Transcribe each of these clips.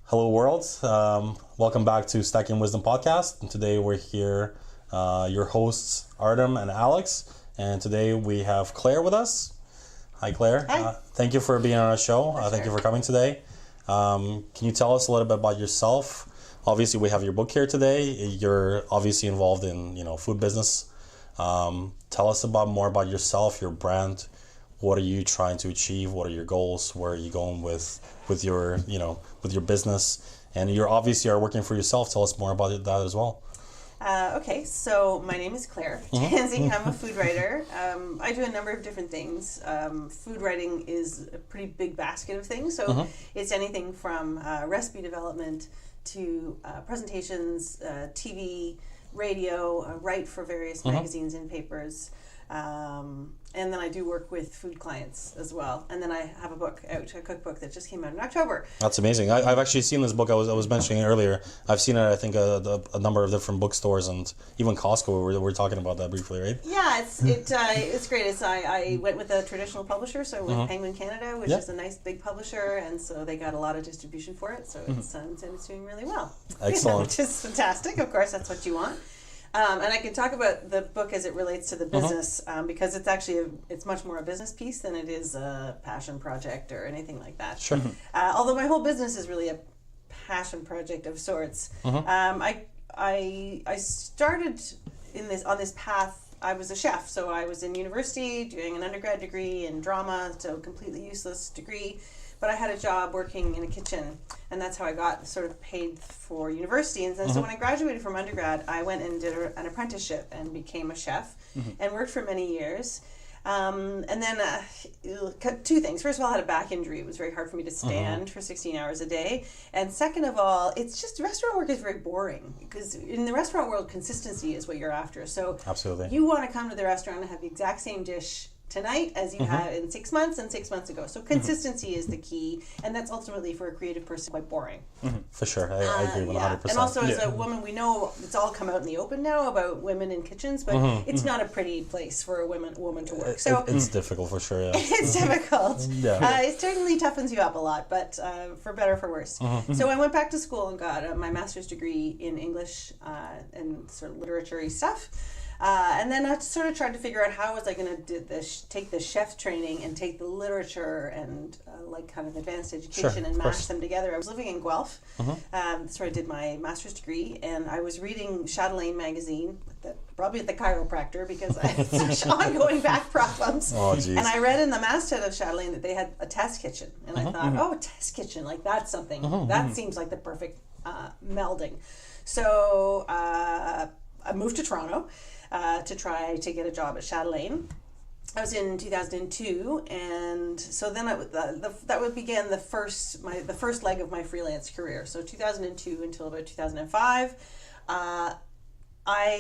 Hello, world. Welcome back to Stacking Wisdom Podcast. And today we're here, your hosts, Artem and Alex. And today we have Claire with us. Hi, Claire. Hi. Thank you for being on our show. Thank Sure. you for coming today. Can you tell us a little bit about yourself? Obviously, we have your book here today. You're obviously involved in, food business. Tell us more about yourself, your brand. What are you trying to achieve? What are your goals? Where are you going with your, with your business? And you're obviously are working for yourself. Tell us more about that as well. Okay, so my name is Claire Tansey. I'm a food writer. I do a number of different things. Food writing is a pretty big basket of things. So it's anything from recipe development to presentations, TV, radio, write for various magazines and papers. And then I do work with food clients as well. And then I have a book out, a cookbook that just came out in October. That's amazing. I've actually seen this book. I was mentioning it earlier. I've seen it, I think, a number of different bookstores and even Costco. We're talking about that briefly, right? Yeah, it's great. I went with a traditional publisher, so with Penguin Canada, which is a nice big publisher, and so they got a lot of distribution for it. So it's doing really well. Excellent. Which is fantastic. Of course, that's what you want. And I can talk about the book as it relates to the business because it's actually it's much more a business piece than it is a passion project or anything like that. Sure. Although my whole business is really a passion project of sorts. I started on this path. I was a chef, so I was in university doing an undergrad degree in drama, so completely useless degree. But I had a job working in a kitchen, and that's how I got sort of paid for university. And then, so when I graduated from undergrad, I went and did an apprenticeship and became a chef and worked for many years. And then two things. First of all, I had a back injury. It was very hard for me to stand for 16 hours a day. And second of all, it's just restaurant work is very boring because in the restaurant world, consistency is what you're after. So Absolutely. You want to come to the restaurant and have the exact same dish tonight as you had in 6 months and 6 months ago. So consistency is the key, and that's ultimately for a creative person quite boring. For sure. I agree 100%. And also as a woman, we know it's all come out in the open now about women in kitchens, but it's not a pretty place for a woman to work. So it's difficult for sure, yeah. It's difficult. Yeah. It certainly toughens you up a lot, but for better or for worse. So I went back to school and got my master's degree in English and sort of literature-y stuff. And then I sort of tried to figure out how was I going to take the chef training and take the literature and like kind of advanced education and mash them together. I was living in Guelph. That's where I did my master's degree, and I was reading Chatelaine magazine, probably at the chiropractor because I had such ongoing back problems. Oh, geez. And I read in the masthead of Chatelaine that they had a test kitchen, and I thought, oh, a test kitchen, like that's something. That seems like the perfect melding. So I moved to Toronto. To try to get a job at Chatelaine. I was in 2002, and so then that would begin the first leg of my freelance career. So 2002 until about 2005, I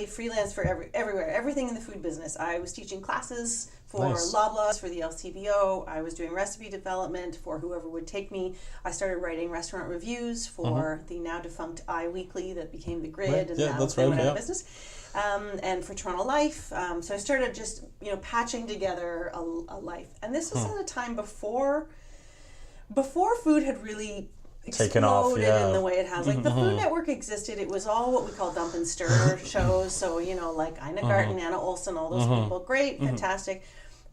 freelanced for everywhere, everything in the food business. I was teaching classes for Loblaws, for the LCBO. I was doing recipe development for whoever would take me. I started writing restaurant reviews for the now defunct I Weekly that became the Grid, and now they went out of business. And for Toronto Life. So I started just, patching together a life. And this was at a time before food had really exploded in the way it has. Like the Food Network existed. It was all what we call dump and stir shows. So, like Ina Garten, Anna Olsen, all those people. Great, fantastic.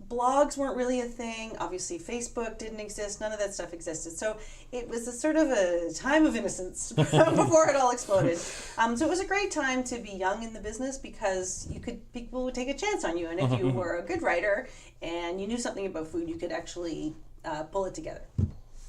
Blogs weren't really a thing. Obviously, Facebook didn't exist. None of that stuff existed. So it was a sort of a time of innocence before it all exploded. So it was a great time to be young in the business because people would take a chance on you. And if you were a good writer and you knew something about food, you could actually pull it together.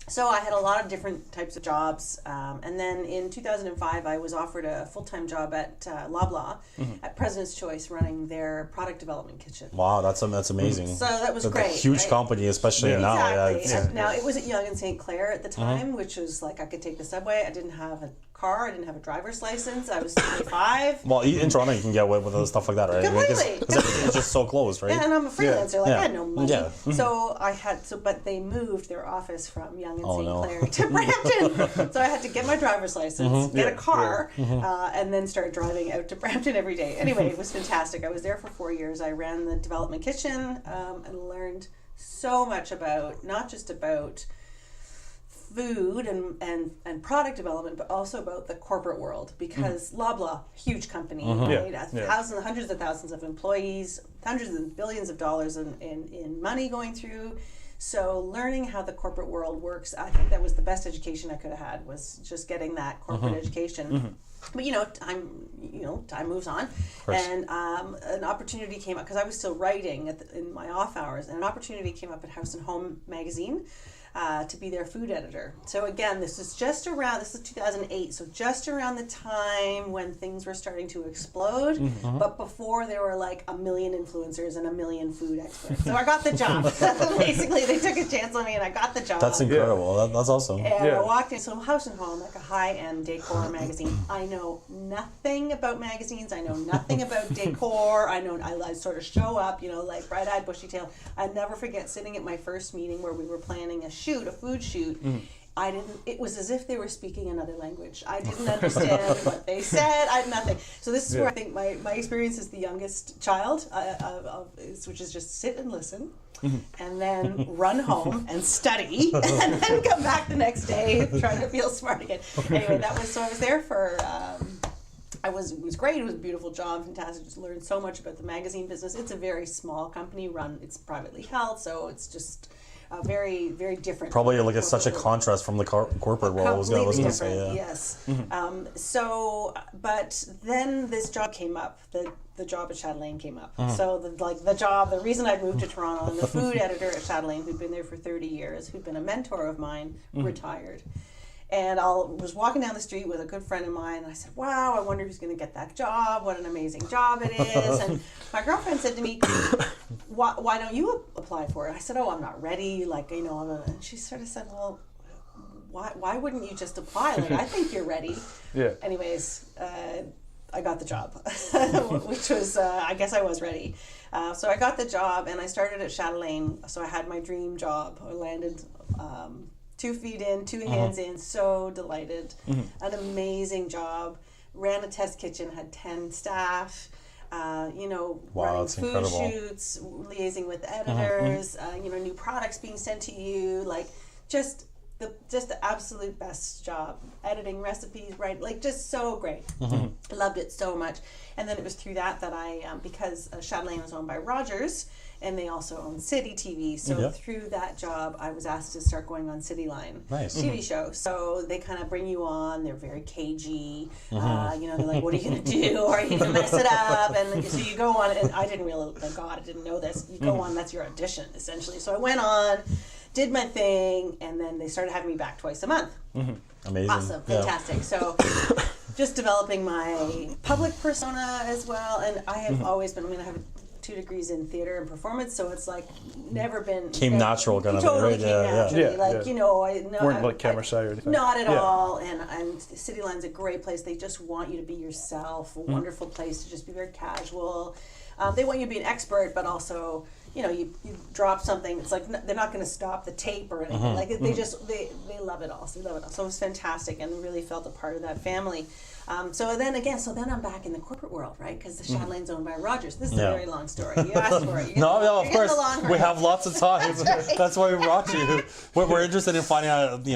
So I had a lot of different types of jobs, and then in 2005 I was offered a full-time job at Loblaw at President's Choice, running their product development kitchen. Wow, that's amazing. So that was great. A huge company, especially now. Exactly. Now it was at Yonge and St. Clair at the time, which was like I could take the subway. I didn't have a car. I didn't have a driver's license. I was 25. Well, in Toronto you can get away with stuff like that, right? Completely. Because it's just so close, right? Yeah, and I'm a freelancer. I had no money. Yeah. So but they moved their office from Yonge and St. Clair to Brampton. So I had to get my driver's license, get a car, and then start driving out to Brampton every day. Anyway, it was fantastic. I was there for 4 years. I ran the development kitchen and learned so much about, not just about food and product development, but also about the corporate world, because Loblaw, huge company, right? Thousands, hundreds of thousands of employees, hundreds of billions of dollars in money going through. So learning how the corporate world works, I think that was the best education I could have had, was just getting that corporate education. But time moves on, and an opportunity came up because I was still writing in my off hours, and an opportunity came up at House and Home magazine to be their food editor. So again, this is 2008, so just around the time when things were starting to explode, but before there were like 1 million influencers and 1 million food experts. So I got the job. Basically, they took a chance on me, and I got the job. That's incredible. That's awesome. And I walked in, so House and Home, like a high-end decor magazine. I know nothing about magazines. I know nothing about decor. I sort of show up, like bright-eyed, bushy-tailed. I never forget sitting at my first meeting where we were planning a food shoot. It was as if they were speaking another language. I didn't understand what they said. I had nothing. So this is where I think my experience as the youngest child, which is just sit and listen, and then run home and study, and then come back the next day trying to feel smart again. Anyway, so I was there for. It was great. It was a beautiful job, fantastic. Just learned so much about the magazine business. It's a very small company it's privately held, so it's just very, very different. Probably like it's such a contrast from the corporate world. I was going to say, yeah. Yes. But then this job came up. The job at Chatelaine came up. So the reason I moved to Toronto, and the food editor at Chatelaine, who'd been there for 30 years, who'd been a mentor of mine, retired. And I was walking down the street with a good friend of mine, and I said, wow, I wonder who's going to get that job. What an amazing job it is. And my girlfriend said to me, why don't you apply for it? I said, I'm not ready. And she sort of said, well, why wouldn't you just apply? I think you're ready. Yeah. Anyways, I got the job, which was, I guess I was ready. So I got the job, and I started at Chatelaine. So I had my dream job. I landed 2 feet in, 2 hands in, so delighted. An amazing job. Ran a test kitchen, had 10 staff, running food incredible. shoots, liaising with editors, new products being sent to you, just the absolute best job. Editing recipes, just so great. Loved it so much. And then it was through that I, because Chatelaine was owned by Rogers, and they also own City TV. So through that job, I was asked to start going on Cityline TV show. So they kind of bring you on. They're very cagey. They're like, what are you going to do? Are you going to mess it up? And so you go on, and I didn't really, thank God, I didn't know this. You go on, that's your audition, essentially. So I went on, did my thing, and then they started having me back twice a month. Amazing. Awesome. Fantastic. So just developing my public persona as well. And I have always been, I have 2 degrees in theater and performance, so it's never been natural kind of totally right? Came naturally. Weren't camera shy or anything. Not at all. And Cityline's a great place. They just want you to be yourself. A wonderful place to just be very casual. They want you to be an expert, but also you drop something. It's like they're not going to stop the tape or anything. They love it all. So they love it all. So it was fantastic, and really felt a part of that family. So then I'm back in the corporate world, right? Because the Chatelaine's owned by Rogers. This is a very long story. You asked for it. Of course. We have lots of time. That's why we brought you. We're interested in finding out,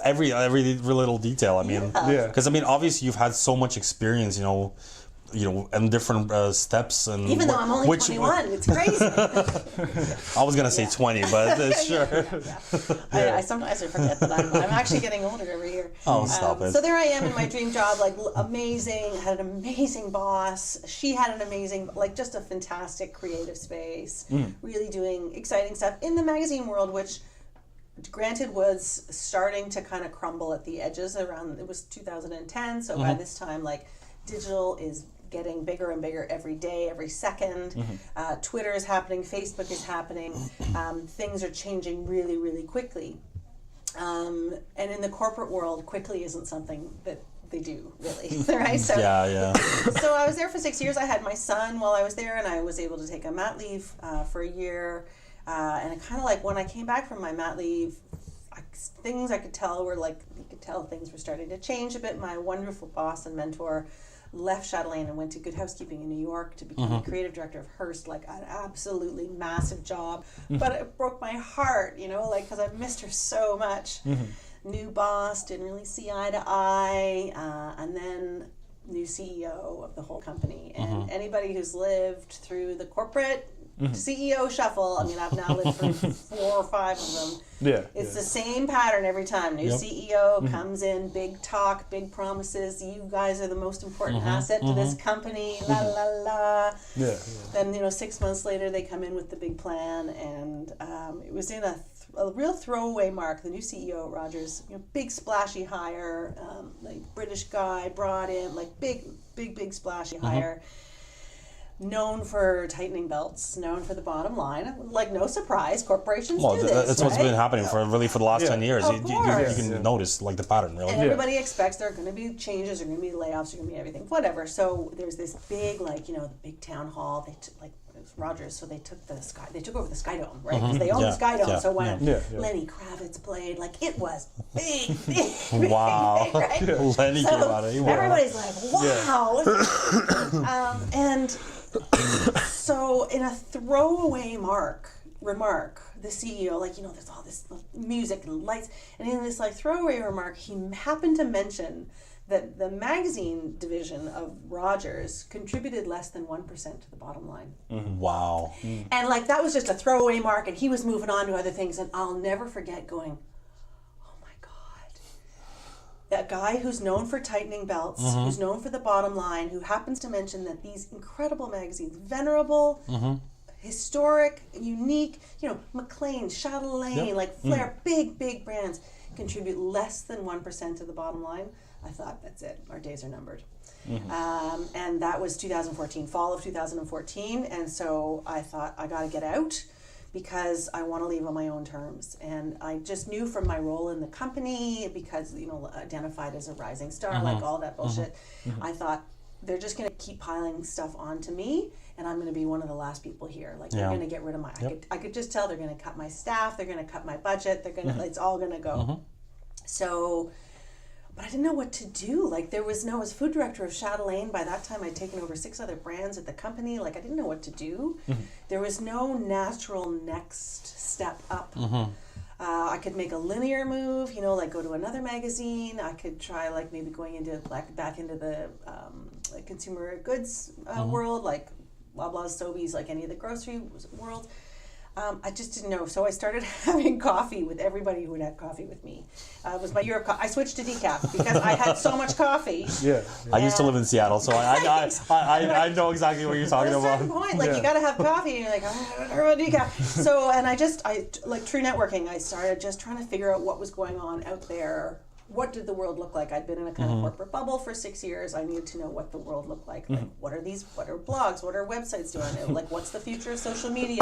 every little detail. I mean, because obviously you've had so much experience, and different steps, and even though I'm only 21, it's crazy. I was gonna say 20, but sure. I sometimes forget that I'm actually getting older every year. Oh, stop it. So there I am in my dream job, amazing. Had an amazing boss. She had an amazing, just a fantastic creative space. Really doing exciting stuff in the magazine world, which, granted, was starting to kind of crumble at the edges. It was 2010, so by this time, digital is getting bigger and bigger every day, every second. Twitter is happening, Facebook is happening. Things are changing really, really quickly. And in the corporate world, quickly isn't something that they do, really, right? So, so I was there for 6 years. I had my son while I was there, and I was able to take a mat leave for a year. And it kind of when I came back from my mat leave, things I could tell were you could tell things were starting to change a bit. My wonderful boss and mentor left Chatelaine and went to Good Housekeeping in New York to become the creative director of Hearst, an absolutely massive job. But it broke my heart, because I missed her so much. new boss, didn't really see eye to eye, and then new CEO of the whole company. And anybody who's lived through the corporate CEO shuffle, I mean, I've now lived through 4 or 5 of them. Yeah. It's the same pattern every time. New CEO comes in, big talk, big promises. You guys are the most important asset to this company. La la la. Yeah. Then 6 months later, they come in with the big plan, and it was in a real throwaway mark. The new CEO, Rogers, big splashy hire, like British guy brought in, like big splashy hire. Known for tightening belts, known for the bottom line. Like, no surprise, corporations do this, that's what's been happening for the last 10 years. Of You course. can notice, like, the pattern, really. And everybody expects there are going to be changes, there are going to be layoffs, there are going to be everything, whatever. So there's this big, like, the big town hall. They it was Rogers, so they took over the Sky Dome, right? Because they own the Sky Dome. So when Lenny Kravitz played, like, it was big, Wow. big, right? Lenny So came out of it. Wow. everybody's like, wow. And so in a throwaway remark, the CEO, like, there's all this music and lights, and in this like throwaway remark, he happened to mention that the magazine division of Rogers contributed less than 1% to the bottom line. Wow. And like, that was just a throwaway mark, and he was moving on to other things, and I'll never forget going, oh my God. That guy who's known for tightening belts, who's known for the bottom line, who happens to mention that these incredible magazines, venerable, historic, unique, Acclaimed, Chatelaine, like Flair, big brands, contribute less than 1% to the bottom line. I thought, that's it, our days are numbered. And that was 2014, fall of 2014. And so I thought, I got to get out because I want to leave on my own terms. And I just knew from my role in the company, because, identified as a rising star, like all that bullshit, I thought, they're just going to keep piling stuff onto me, and I'm going to be one of the last people here. Like, they're going to get rid of my, I could just tell they're going to cut my staff, they're going to cut my budget, they're going to, it's all going to go. So, but I didn't know what to do. Like, I was food director of Chatelaine. By that time, I'd taken over 6 other brands at the company. Like, I didn't know what to do. There was no natural next step up. I could make a linear move, like go to another magazine. I could try, like, maybe going into back into the consumer goods world, like Loblaws, Sobeys, like any of the grocery world. I just didn't know. So I started having coffee with everybody who would have coffee with me. It was my year of coffee. I switched to decaf because I had so much coffee. I used to live in Seattle, so I know exactly what you're talking about. At a certain point, like, you got to have coffee, and you're like, I want decaf. So, and I like true networking, I started just trying to figure out what was going on out there. What did the world look like? I'd been in a kind of corporate bubble for 6 years. I needed to know what the world looked like. Like, what are blogs? What are websites doing? Like, what's the future of social media?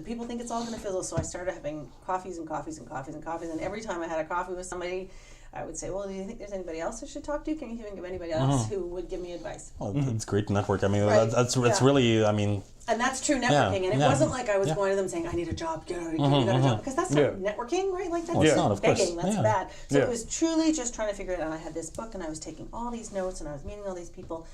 People think it's all going to fizzle. So I started having coffees. And every time I had a coffee with somebody, I would say, well, do you think there's anybody else I should talk to? Can you think of anybody else who would give me advice? Well, it's great to network. I mean, Right. that's really, I mean... And that's true networking. And it wasn't like I was going to them saying, I need a job, get out of here, you got a job. Because that's not networking, right? Like, that's it's not, of course. begging, that's bad. So Yeah. it was truly just trying to figure it out. And I had this book, and I was taking all these notes, and I was meeting all these people.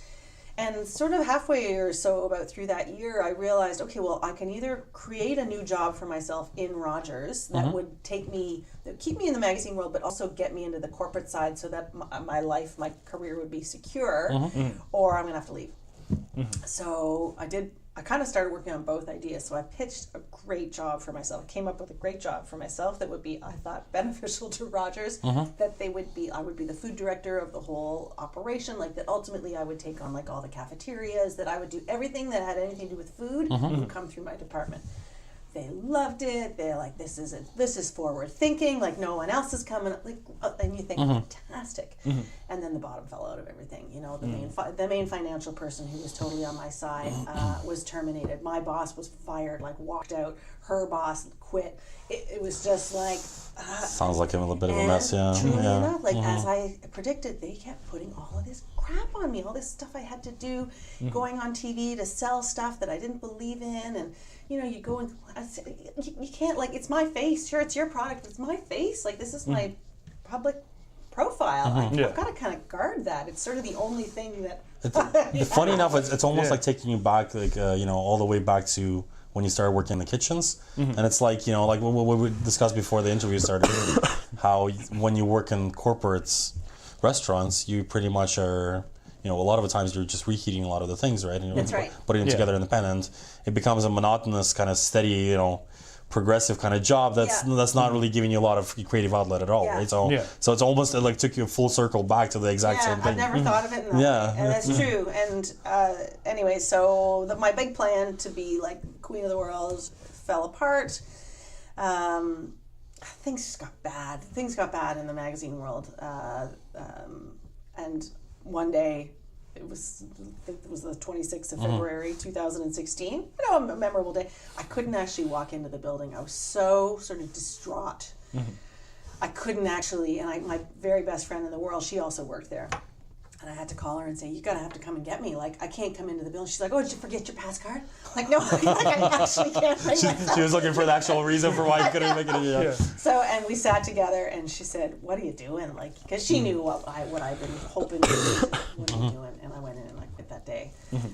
And sort of halfway or so about through that year, I realized, okay, well, I can either create a new job for myself in Rogers that would keep me in the magazine world, but also get me into the corporate side so that my career would be secure, or I'm going to have to leave. So I kind of started working on both ideas. So I pitched a great job for myself. I came up with a great job for myself that would be, I thought, beneficial to Rogers. That I would be the food director of the whole operation. Like, that ultimately I would take on, like, all the cafeterias. That I would do everything that had anything to do with food would come through my department. They loved it. They're like, this is forward thinking. Like, no one else is coming. Like, and you think, fantastic. And then the bottom fell out of everything. The main financial person who was totally on my side was terminated. My boss was fired. Like, walked out. Her boss quit. It was just like. Sounds like a little bit of a mess. Yeah. Truly enough, like as I predicted, they kept putting all of this crap on me. All this stuff I had to do, going on TV to sell stuff that I didn't believe in, and. You go and you can't, like, it's my face. Sure, it's your product. It's my face. Like, this is my public profile. I've got to kind of guard that. It's sort of the only thing that. Funny enough, it's almost like taking you back, like all the way back to when you started working in the kitchens, and it's like like what we discussed before the interview started. how when you work in corporates, restaurants, you pretty much are, a lot of the times you're just reheating a lot of the things, right? And That's right. Putting them together in the pan, and it becomes a monotonous kind of steady, progressive kind of job that's not really giving you a lot of creative outlet at all, right? So so it's almost like took you a full circle back to the exact same thing. I've never thought of it in that way, and that's true. And anyway, so my big plan to be like queen of the world fell apart. Things got bad. Things got bad in the magazine world, and one day. I think it was the 26th of February, 2016. A memorable day. I couldn't actually walk into the building. I was so sort of distraught. I couldn't actually, and my very best friend in the world, she also worked there. And I had to call her and say, you're going to have to come and get me. Like, I can't come into the building. She's like, oh, did you forget your pass card? Like, no, I actually can't bring myself. She was looking for the actual reason for why you couldn't make it. So, and we sat together and she said, what are you doing? Like, because she knew what I'd been hoping to do. What are you doing? And I went in and I quit that day.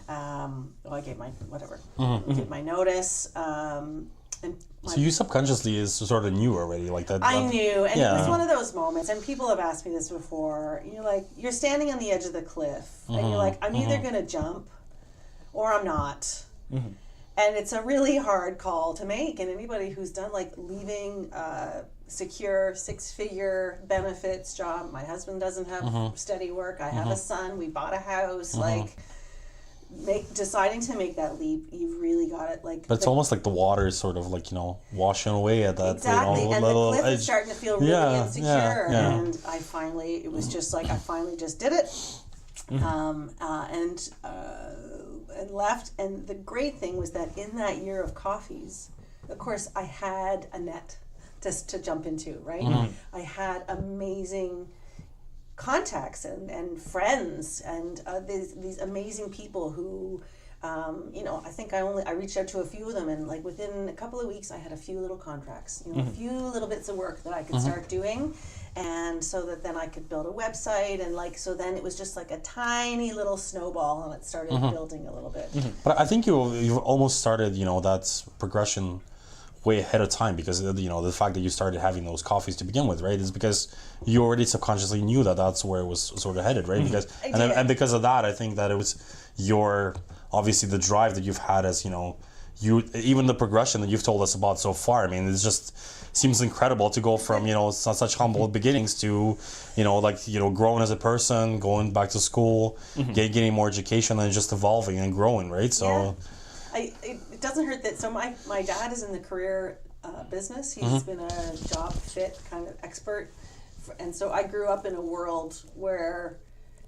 I gave my, gave my notice. So you subconsciously sort of knew already, like that. I knew, and it was one of those moments. And people have asked me this before. You're like, you're standing on the edge of the cliff, and you're like, I'm either going to jump, or I'm not. And it's a really hard call to make. And anybody who's done like leaving a secure 6-figure benefits job. My husband doesn't have steady work. I have a son. We bought a house. Like. Deciding to make that leap, you've really got it. Like, but it's almost like the water is sort of like washing away at that. Exactly, and the cliff is starting to feel really insecure. And it was just like I finally just did it, and left. And the great thing was that in that year of coffees, of course, I had a net just to jump into. Right, I had amazing contacts and friends and these amazing people who I think I reached out to a few of them, and like within a couple of weeks I had a few little contracts, a few little bits of work that I could start doing, and so that then I could build a website, and so then it was just like a tiny little snowball, and it started building a little bit. But I think you've almost started that progression way ahead of time, because the fact that you started having those coffees to begin with, right, is because you already subconsciously knew that that's where it was sort of headed, right? Because and because of that, I think that it was obviously the drive that you've had as even the progression that you've told us about so far. I mean, it just seems incredible to go from such humble beginnings to growing as a person, going back to school, getting more education, and just evolving and growing, right? So. It doesn't hurt that. So my dad is in the career business. He's been a job fit kind of expert, and so I grew up in a world where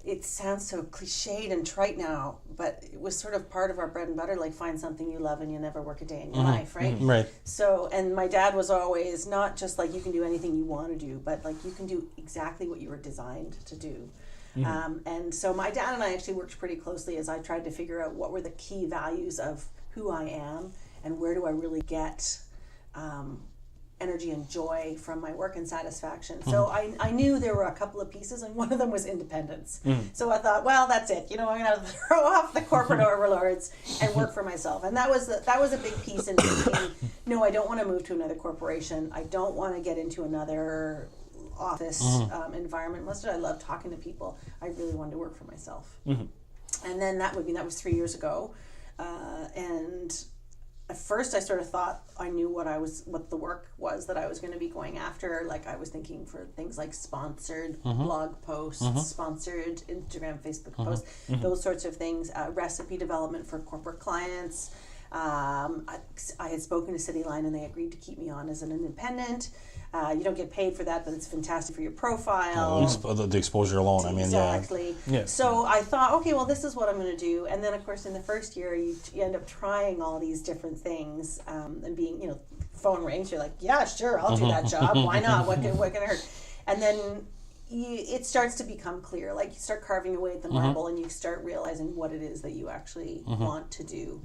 it sounds so cliched and trite now, but it was sort of part of our bread and butter. Like, find something you love and you never work a day in your life, right? Right. So, and my dad was always not just like you can do anything you want to do, but like you can do exactly what you were designed to do. And so my dad and I actually worked pretty closely as I tried to figure out what were the key values of who I am and where do I really get energy and joy from my work and satisfaction. So I knew there were a couple of pieces, and one of them was independence. So I thought, well, that's it. I'm going to throw off the corporate overlords and work for myself. And that was a big piece in thinking, no, I don't want to move to another corporation. I don't want to get into another office environment. Most of it, I love talking to people. I really wanted to work for myself. And then that was 3 years ago. And at first I sort of thought I knew what the work was that I was going to be going after. Like, I was thinking for things like sponsored blog posts, sponsored Instagram, Facebook posts, those sorts of things, recipe development for corporate clients. I had spoken to Cityline and they agreed to keep me on as an independent. You don't get paid for that, but it's fantastic for your profile. The exposure alone, exactly. So I thought, okay, well, this is what I'm going to do. And then, of course, in the first year, you end up trying all these different things and being, phone rings. You're like, yeah, sure, I'll do that job. Why not? What can it hurt? And then it starts to become clear. Like, you start carving away at the marble and you start realizing what it is that you actually want to do.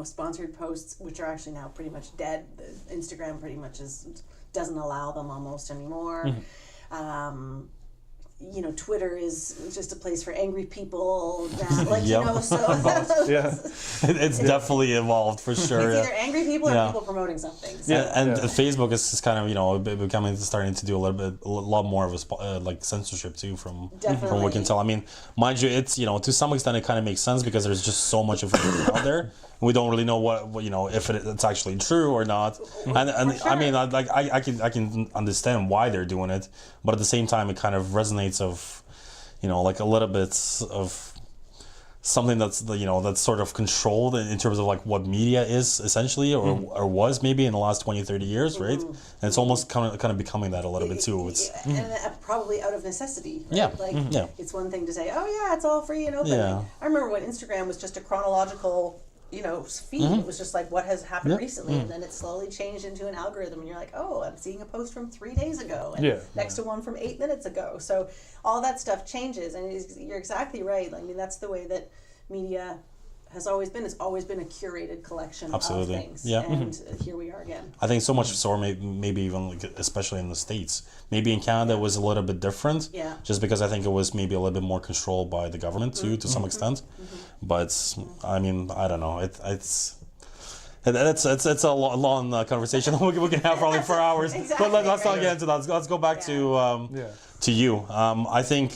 Sponsored posts, which are actually now pretty much dead. Instagram pretty much doesn't allow them almost anymore. Twitter is just a place for angry people now. Like, Yep. so Yeah. It's definitely evolved for sure. it's either angry people or people promoting something. So. And Facebook is just kind of becoming starting to do a lot more of like censorship too from what we can tell. I mean, mind you, it's to some extent it kind of makes sense because there's just so much information out there. We don't really know what if it's actually true or not. And sure. I mean, I can understand why they're doing it, but at the same time, it kind of resonates of like a little bit of something that's sort of controlled in terms of like what media is essentially or was maybe in the last 20-30 years, right? And it's almost kind of becoming that a little bit too. It's and probably out of necessity, right? Yeah. Like it's one thing to say, oh yeah, it's all free and open. Yeah. I remember when Instagram was just a chronological feed. It was just like what has happened recently, and then it slowly changed into an algorithm, and you're like, oh, I'm seeing a post from 3 days ago and next to one from 8 minutes ago. So all that stuff changes, and you're exactly right. I mean, that's the way that media has always been. It's always been a curated collection of things. Yeah. And here we are again. I think so much so, maybe even like, especially in the States. Maybe in Canada it was a little bit different. Yeah. Just because I think it was maybe a little bit more controlled by the government too, to some extent. But I mean, I don't know. It's a long conversation we can have probably for hours. Exactly. But let's not get into that. Let's go back to you. I think.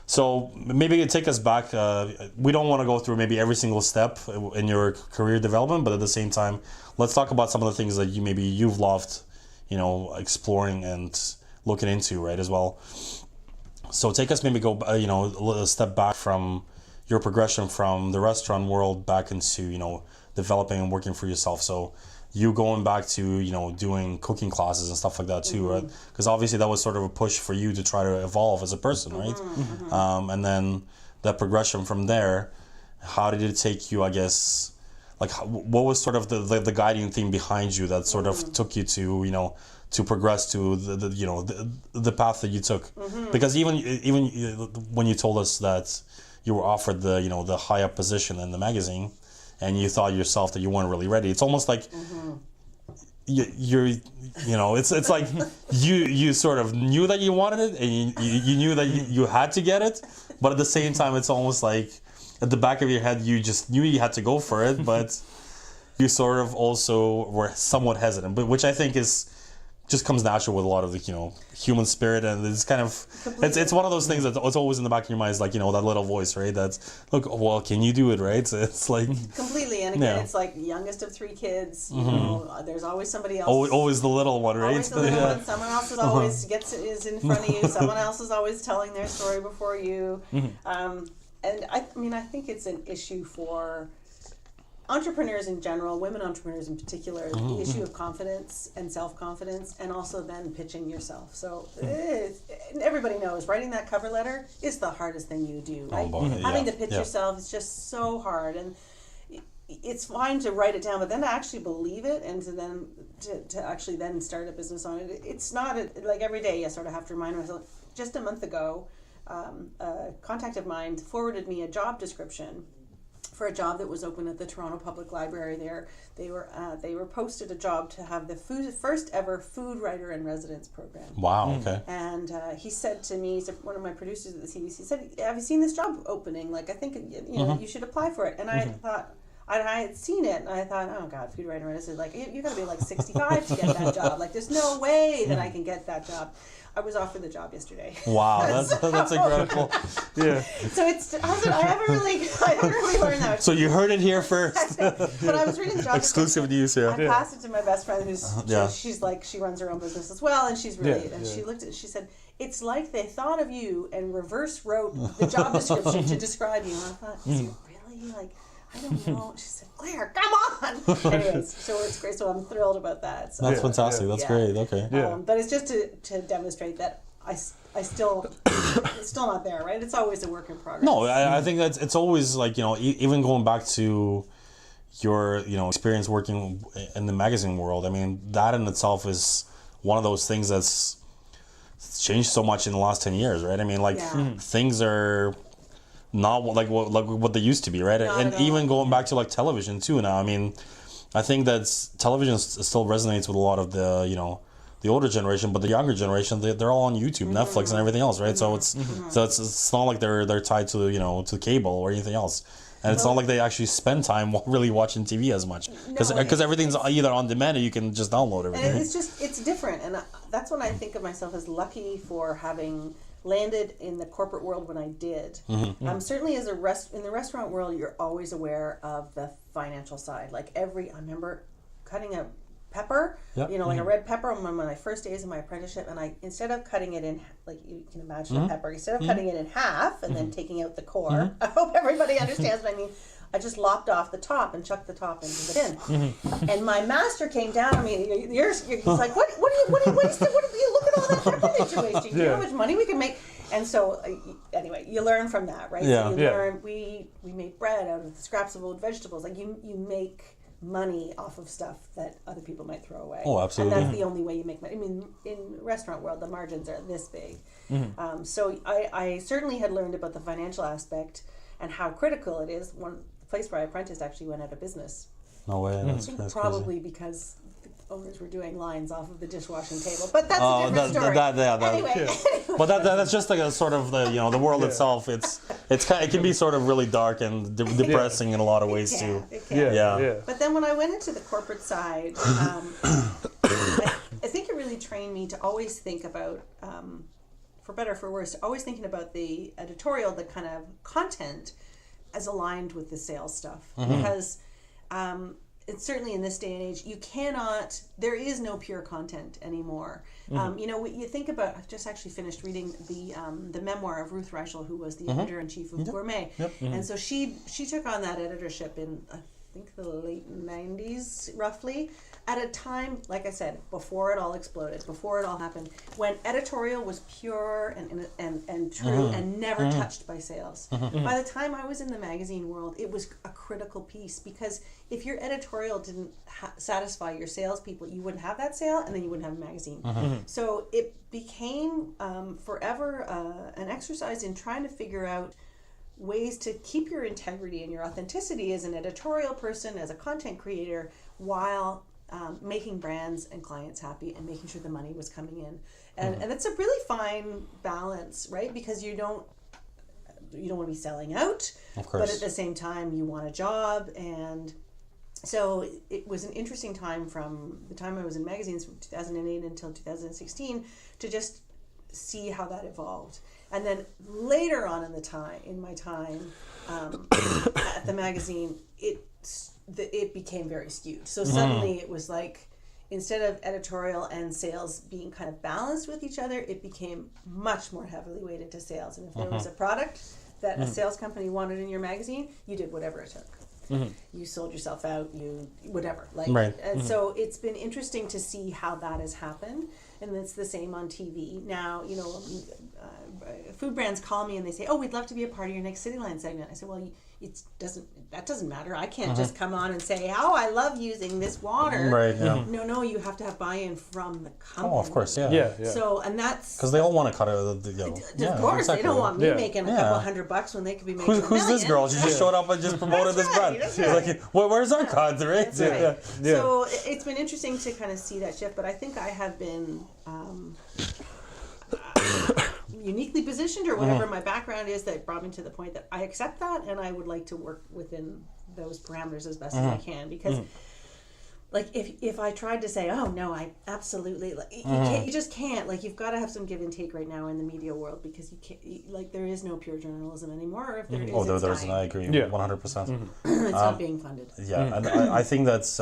So maybe you take us back. We don't want to go through maybe every single step in your career development, but at the same time, let's talk about some of the things that you've loved, exploring and looking into, right, as well. So take us maybe a step back from your progression from the restaurant world back into developing and working for yourself. So you going back to doing cooking classes and stuff like that too, right? Because obviously that was sort of a push for you to try to evolve as a person, right? And then that progression from there, how did it take you? I guess like what was sort of the guiding theme behind you that sort of took you to to progress to the path that you took? Because even when you told us that you were offered the high up position in the magazine, and you thought yourself that you weren't really ready. It's almost like it's like you sort of knew that you wanted it, and you knew that you had to get it, but at the same time, it's almost like at the back of your head, you just knew you had to go for it, but you sort of also were somewhat hesitant, but which I think just comes natural with a lot of the human spirit, and it's kind of it's one of those things that it's always in the back of your mind, is like that little voice, right? That's look, well, can you do it, right? So it's like completely, and again, it's like youngest of 3 kids. There's always somebody else. Always the little one, right? Always the little one. Someone else is always is in front of you. Someone else is always telling their story before you. And I mean, I think it's an issue for entrepreneurs in general, women entrepreneurs in particular, the issue of confidence and self-confidence, and also then pitching yourself. So everybody knows writing that cover letter is the hardest thing you do, right? Having to pitch yourself is just so hard, and it's fine to write it down, but then to actually believe it and to actually then start a business on it, it's not like every day I sort of have to remind myself. Just a month ago, a contact of mine forwarded me a job description for a job that was open at the Toronto Public Library. There, they were posted a job to have the first ever food writer in residence program. Wow. Okay. And he said to me, one of my producers at the CBC said, "Have you seen this job opening? Like, I think you should apply for it." And I thought. I had seen it, and I thought, oh God, food writer. And I said, like, you got to be like 65 to get that job. Like, there's no way that I can get that job. I was offered the job yesterday. Wow, that's incredible. Yeah. So I haven't really learned that. So you heard it here first. But I was reading the job. Exclusive news here. I passed it to my best friend, she's like, she runs her own business as well, and she's really she looked at it. She said, "It's like they thought of you and reverse wrote the job description to describe you." And I thought, is it really like? I don't know. She said, "Claire, come on." Anyways, so it's great. So I'm thrilled about that. So. That's fantastic. That's great. Okay. But it's just to demonstrate that I still it's still not there, right? It's always a work in progress. No, I think that it's always like even going back to your experience working in the magazine world. I mean, that in itself is one of those things that's changed so much in the last 10 years, right? I mean, like things are not like what they used to be, right? Not and even going back to like television too now. I mean, I think that television still resonates with a lot of the the older generation, but the younger generation, they're all on YouTube, Netflix, and everything else, right? So it's not like they're tied to to cable or anything else. And it's not like they actually spend time really watching TV as much, because everything's either on demand or you can just download everything. And it's different, and that's when I think of myself as lucky for having landed in the corporate world when I did. Certainly as in the restaurant world, you're always aware of the financial side. Like I remember cutting a pepper, like a red pepper on one of my first days of my apprenticeship, and instead of cutting it in, like you can imagine a pepper, instead of cutting it in half and then taking out the core, I hope everybody understands what I mean, I just lopped off the top and chucked the top into the bin. And my master came down on me, he's like, what are you wasting? What are you, look at all that pepper that you're wasting. Do you know how much money we can make? And so, anyway, you learn from that, right? Yeah. So you learn, we made bread out of the scraps of old vegetables. Like you make money off of stuff that other people might throw away. Oh, absolutely. And that's the only way you make money. I mean, in the restaurant world, the margins are this big. So I certainly had learned about the financial aspect and how critical it is. The place where I apprenticed actually went out of business. No way. That's probably crazy. because the owners were doing lines off of the dishwashing table. But that's a different story. Anyway. But that's just like a sort of the world itself. It can be sort of really dark and depressing in a lot of ways too. It can. Yeah. But then when I went into the corporate side, I think it really trained me to always think about, for better or for worse, always thinking about the editorial, the kind of content as aligned with the sales stuff. Because it's certainly in this day and age, there is no pure content anymore. You think about, I've just actually finished reading the memoir of Ruth Reichel, who was the editor-in-chief of Gourmet. And so she took on that editorship in, I think, the late 90s, roughly, at a time, like I said, before it all exploded, before it all happened, when editorial was pure and true and never touched by sales. By the time I was in the magazine world, it was a critical piece, because if your editorial didn't satisfy your salespeople, you wouldn't have that sale, and then you wouldn't have a magazine. So it became forever an exercise in trying to figure out ways to keep your integrity and your authenticity as an editorial person, as a content creator, while making brands and clients happy and making sure the money was coming in. And it's a really fine balance, right? Because you don't want to be selling out, of course, but at the same time you want a job. And so it was an interesting time from the time I was in magazines from 2008 until 2016 to just see how that evolved. And then later on in my time at the magazine, it became very skewed. So suddenly it was like, instead of editorial and sales being kind of balanced with each other, it became much more heavily weighted to sales. And if there was a product that a sales company wanted in your magazine, you did whatever it took. You sold yourself out, whatever. So it's been interesting to see how that has happened. And it's the same on TV. Now, food brands call me and they say, "Oh, we'd love to be a part of your next Cityline segment." I said, "Well, that doesn't matter. I can't just come on and say, "Oh, I love using this water." Right. Yeah. No, you have to have buy-in from the company. Oh, of course. Yeah. So, and that's because they all want to cut it. Of course, exactly. they don't want me making a couple $100 when they could be making Who's this girl? She just showed up and just promoted this brand. That's She's like, where's our cut, right? That's right. So it's been interesting to kind of see that shift, but I think I have been uniquely positioned, or whatever my background is, that brought me to the point that I accept that, and I would like to work within those parameters as best as I can, because like if I tried to say, "Oh no, I absolutely," you just can't. Like, you've got to have some give and take right now in the media world, because you can't, there is no pure journalism anymore. Or if there is, there's an, I agree, 100%. It's not being funded. Yeah, and I think that's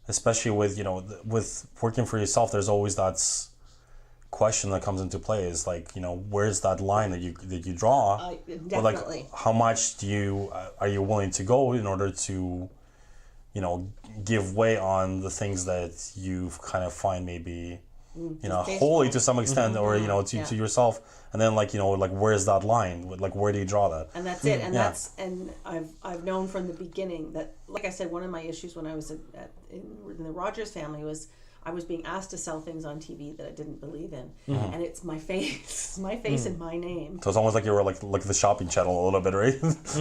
especially with with working for yourself, there's always that question that comes into play, is like, where's that line that you draw? Definitely. Or like, how much are you willing to go in order to give way on the things that you kind of find maybe holy to some extent, or to yourself, and then like where's that line? Like, where do you draw that? And that's it. And I've known from the beginning that, like I said, one of my issues when I was in the Rogers family was I was being asked to sell things on TV that I didn't believe in, and it's my face, and my name. So it's almost like you were like the shopping channel a little bit, right?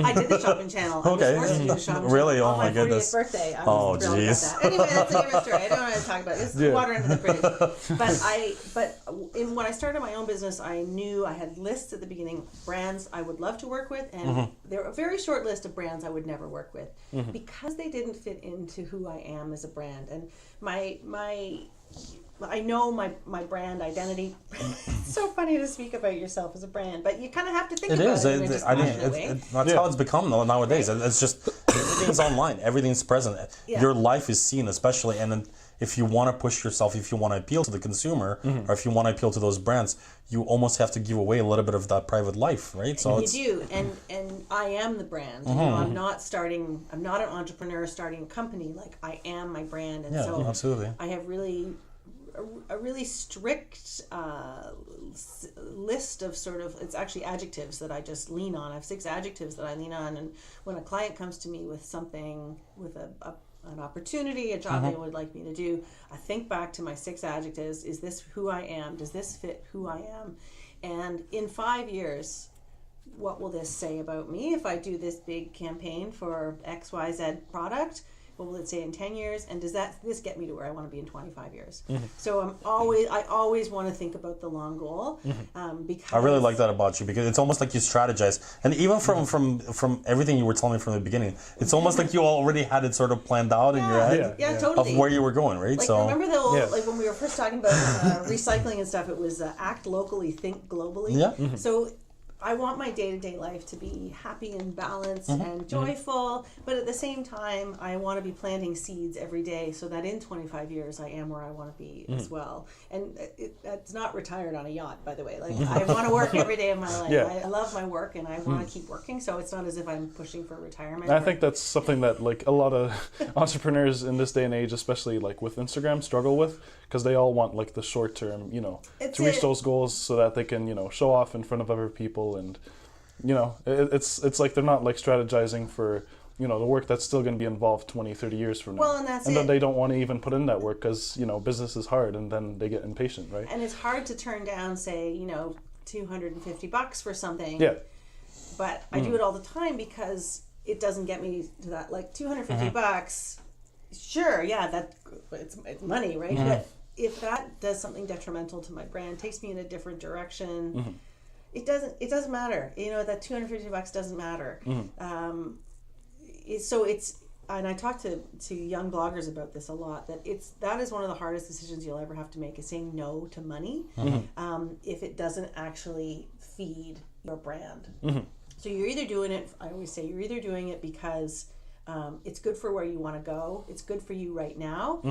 I did the shopping channel. Okay. I was forced to do the shopping Really? channel Oh on my my 40th goodness. birthday. I Oh, was thrilled about jeez. that. Anyway, that's a different story. I don't want to talk about it. It's water under the bridge. But when I started my own business, I knew I had lists at the beginning, brands I would love to work with, and there were a very short list of brands I would never work with because they didn't fit into who I am as a brand. And I know my brand identity. It's so funny to speak about yourself as a brand, but you kind of have to think about it in a dispassionate way. That's how it's become nowadays. Right? It's just everything's online, everything's present. Yeah. Your life is seen, especially, and then if you want to push yourself, if you want to appeal to the consumer, or if you want to appeal to those brands, you almost have to give away a little bit of that private life, right? So you do, and I am the brand. You know, I'm not an entrepreneur starting a company. Like, I am my brand, and so absolutely. I have a really strict list of sort of, it's actually adjectives that I just lean on. I have 6 adjectives that I lean on, and when a client comes to me with something, with an opportunity, a job they would like me to do, I think back to my 6 adjectives. Is this who I am? Does this fit who I am? And in 5 years, what will this say about me if I do this big campaign for XYZ product? What will it say in 10 years? And does this get me to where I want to be in 25 years? So I always want to think about the long goal. Because I really like that about you, because it's almost like you strategize. And even from everything you were telling me from the beginning, it's almost like you already had it sort of planned out in your head totally. of where you were going, right? Like, so remember the old, like when we were first talking about recycling and stuff, it was act locally, think globally. Yeah. So I want my day-to-day life to be happy and balanced and joyful, but at the same time, I want to be planting seeds every day so that in 25 years, I am where I want to be as well. And it's not retired on a yacht, by the way. Like, I want to work every day of my life. I love my work, and I want to keep working, so it's not as if I'm pushing for retirement. I think that's something that, like, a lot of entrepreneurs in this day and age, especially like with Instagram, struggle with, because they all want like the short term, to reach those goals so that they can, show off in front of other people, and it's like they're not like strategizing for the work that's still going to be involved 20, 30 years from now. Well, and that's then they don't want to even put in that work because business is hard, and then they get impatient, right? And it's hard to turn down, say, $250 for something. Yeah. But I do it all the time because it doesn't get me to that, like, $250. Sure, yeah, it's money, right? But if that does something detrimental to my brand, takes me in a different direction, it doesn't matter. That $250 doesn't matter. And I talk to young bloggers about this a lot, that is one of the hardest decisions you'll ever have to make, is saying no to money if it doesn't actually feed your brand. So you're either doing it, I always say, you're either doing it because it's good for where you want to go. It's good for you right now.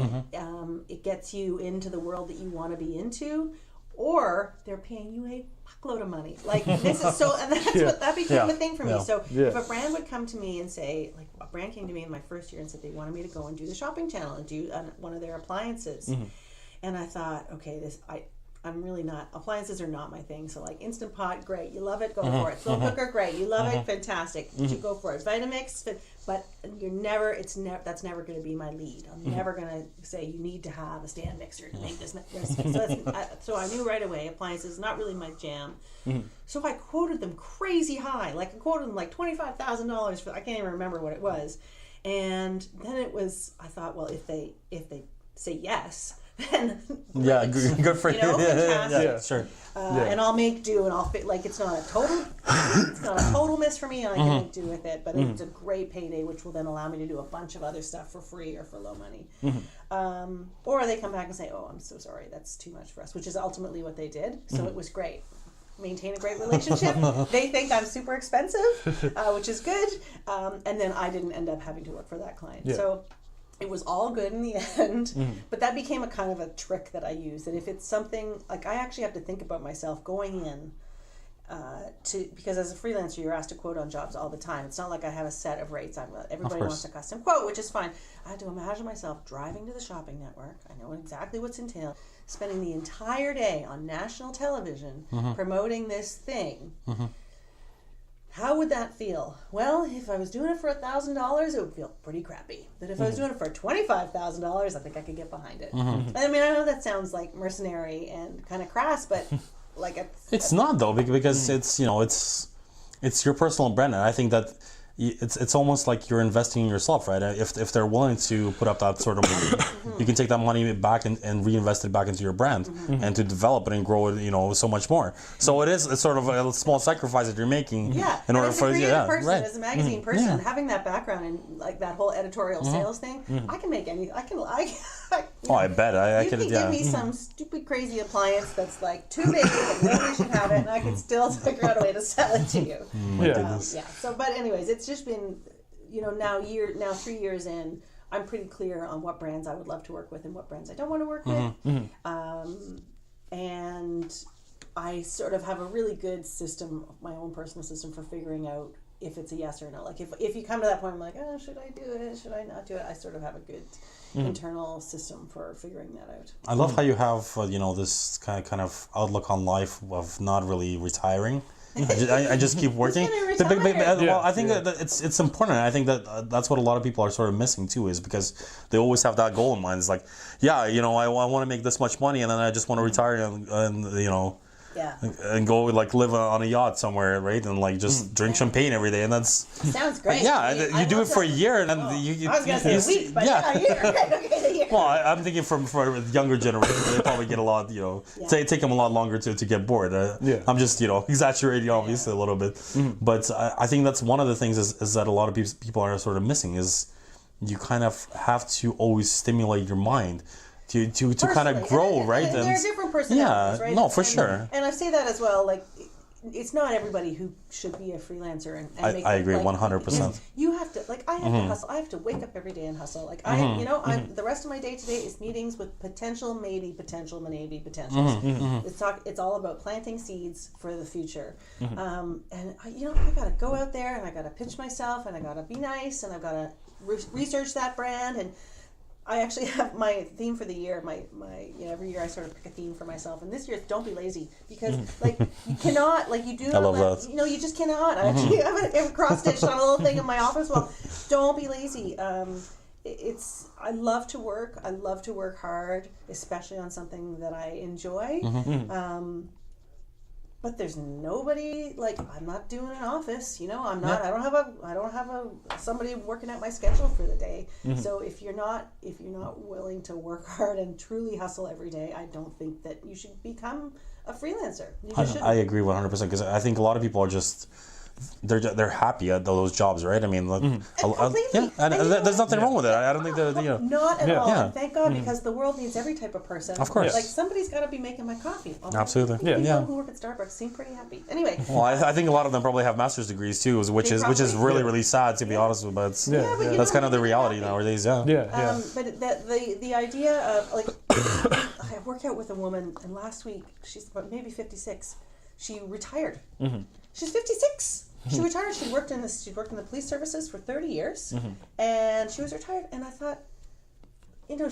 It gets you into the world that you want to be into, or they're paying you a fuckload of money. Like, this is so, and that's what that became a thing for me. So if a brand would come to me and say, like, a brand came to me in my first year and said they wanted me to go and do the shopping channel and do one of their appliances, and I thought, okay, I'm really not, appliances are not my thing. So, like, Instant Pot, great, you love it, go for it. Slow cooker, great, you love it, fantastic, you go for it. Vitamix, but that's never going to be my lead. I'm never going to say you need to have a stand mixer to make this. So I knew right away, appliances not really my jam. So I quoted them crazy high, like I quoted them like $25,000 for, I can't even remember what it was. And then I thought, well, if they say yes, then good for you. Fantastic. Sure. And I'll make do, and I'll fit. Like, it's not a total miss for me, and I can make do with it. But it's a great payday, which will then allow me to do a bunch of other stuff for free or for low money. Or they come back and say, "Oh, I'm so sorry, that's too much for us," which is ultimately what they did. So it was great. Maintain a great relationship. They think I'm super expensive, which is good. And then I didn't end up having to work for that client. So it was all good in the end, but that became a kind of a trick that I use. That if it's something, like, I actually have to think about myself going in because as a freelancer, you're asked to quote on jobs all the time. It's not like I have a set of rates. Everybody wants a custom quote, which is fine. I had to imagine myself driving to the shopping network. I know exactly what's entailed. Spending the entire day on national television promoting this thing. how would that feel? Well, if I was doing it for $1,000, it would feel pretty crappy. But if I was doing it for $25,000, I think I could get behind it. I mean, I know that sounds like mercenary and kind of crass, but like it's not though, because it's, you know, it's your personal brand, and I think that it's almost like you're investing in yourself, right? If they're willing to put up that sort of money, you can take that money back and reinvest it back into your brand and to develop it and grow it, you know, so much more. So it's sort of a small sacrifice that you're making in order for as a magazine person, having that background and like that whole editorial sales thing, I can make any. I bet I could. You can give me some stupid crazy appliance that's like too big and nobody should have it, and I can still figure out a way to sell it to you. So, but anyways, it's just been, you know, now 3 years in, I'm pretty clear on what brands I would love to work with and what brands I don't want to work with. And I sort of have a really good system, my own personal system for figuring out if it's a yes or no. Like if you come to that point, I'm like, oh, should I do it? Should I not do it? I sort of have a good internal system for figuring that out. I love how you have, you know, this kind of outlook on life of not really retiring. I just keep working. Well, I think that it's important. I think that that's what a lot of people are sort of missing too, is because they always have that goal in mind. It's like, yeah, you know, I want to make this much money, and then I just want to retire and you know, and go like live on a yacht somewhere, right? And like just drink champagne every day, and that's sounds great. You do it for a year, and then you I was gonna say a week, but a year. Okay, a year. Well, I'm thinking for the younger generation, they probably get a lot, you know, take them a lot longer to get bored. I'm just, you know, exaggerating obviously a little bit, but I think that's one of the things is that a lot of people are sort of missing, is you kind of have to always stimulate your mind to kind of grow, right? And there are different personalities, right? No, for sure. And I say that as well, like, it's not everybody who should be a freelancer and make I agree, like, 100%. You have to, like, I have to hustle. I have to wake up every day and hustle. Like, you know, the rest of my day today is meetings with potentials. It's all about planting seeds for the future. And you know, I gotta go out there and I gotta pitch myself and I gotta be nice and I've gotta research that brand. And I actually have my theme for the year. My you know, every year I sort of pick a theme for myself, and this year it's don't be lazy, because like you cannot, like you do not, you know, you just cannot. I actually have it cross stitched on a little thing in my office. Well, don't be lazy. I love to work. I love to work hard, especially on something that I enjoy. But there's nobody, like, I'm not doing an office, you know, I'm not, I don't have somebody working out my schedule for the day. So if you're not willing to work hard and truly hustle every day, I don't think that you should become a freelancer. I agree 100%, because I think a lot of people are just, they're happy at those jobs, right? I mean, there's nothing wrong with it. I don't think they're, you know. Not at all. And thank God, because the world needs every type of person. Of course. Like, somebody's got to be making my coffee. Absolutely. People who work at Starbucks seem pretty happy. Anyway. Well, I think a lot of them probably have master's degrees too, which is really, really sad, to be honest with you, but that's kind of the reality nowadays. But the idea of, like, I work out with a woman, and last week, she's about maybe 56. She retired. She's 56. She retired. She worked in the police services for 30 years, and she was retired. And I thought, you know,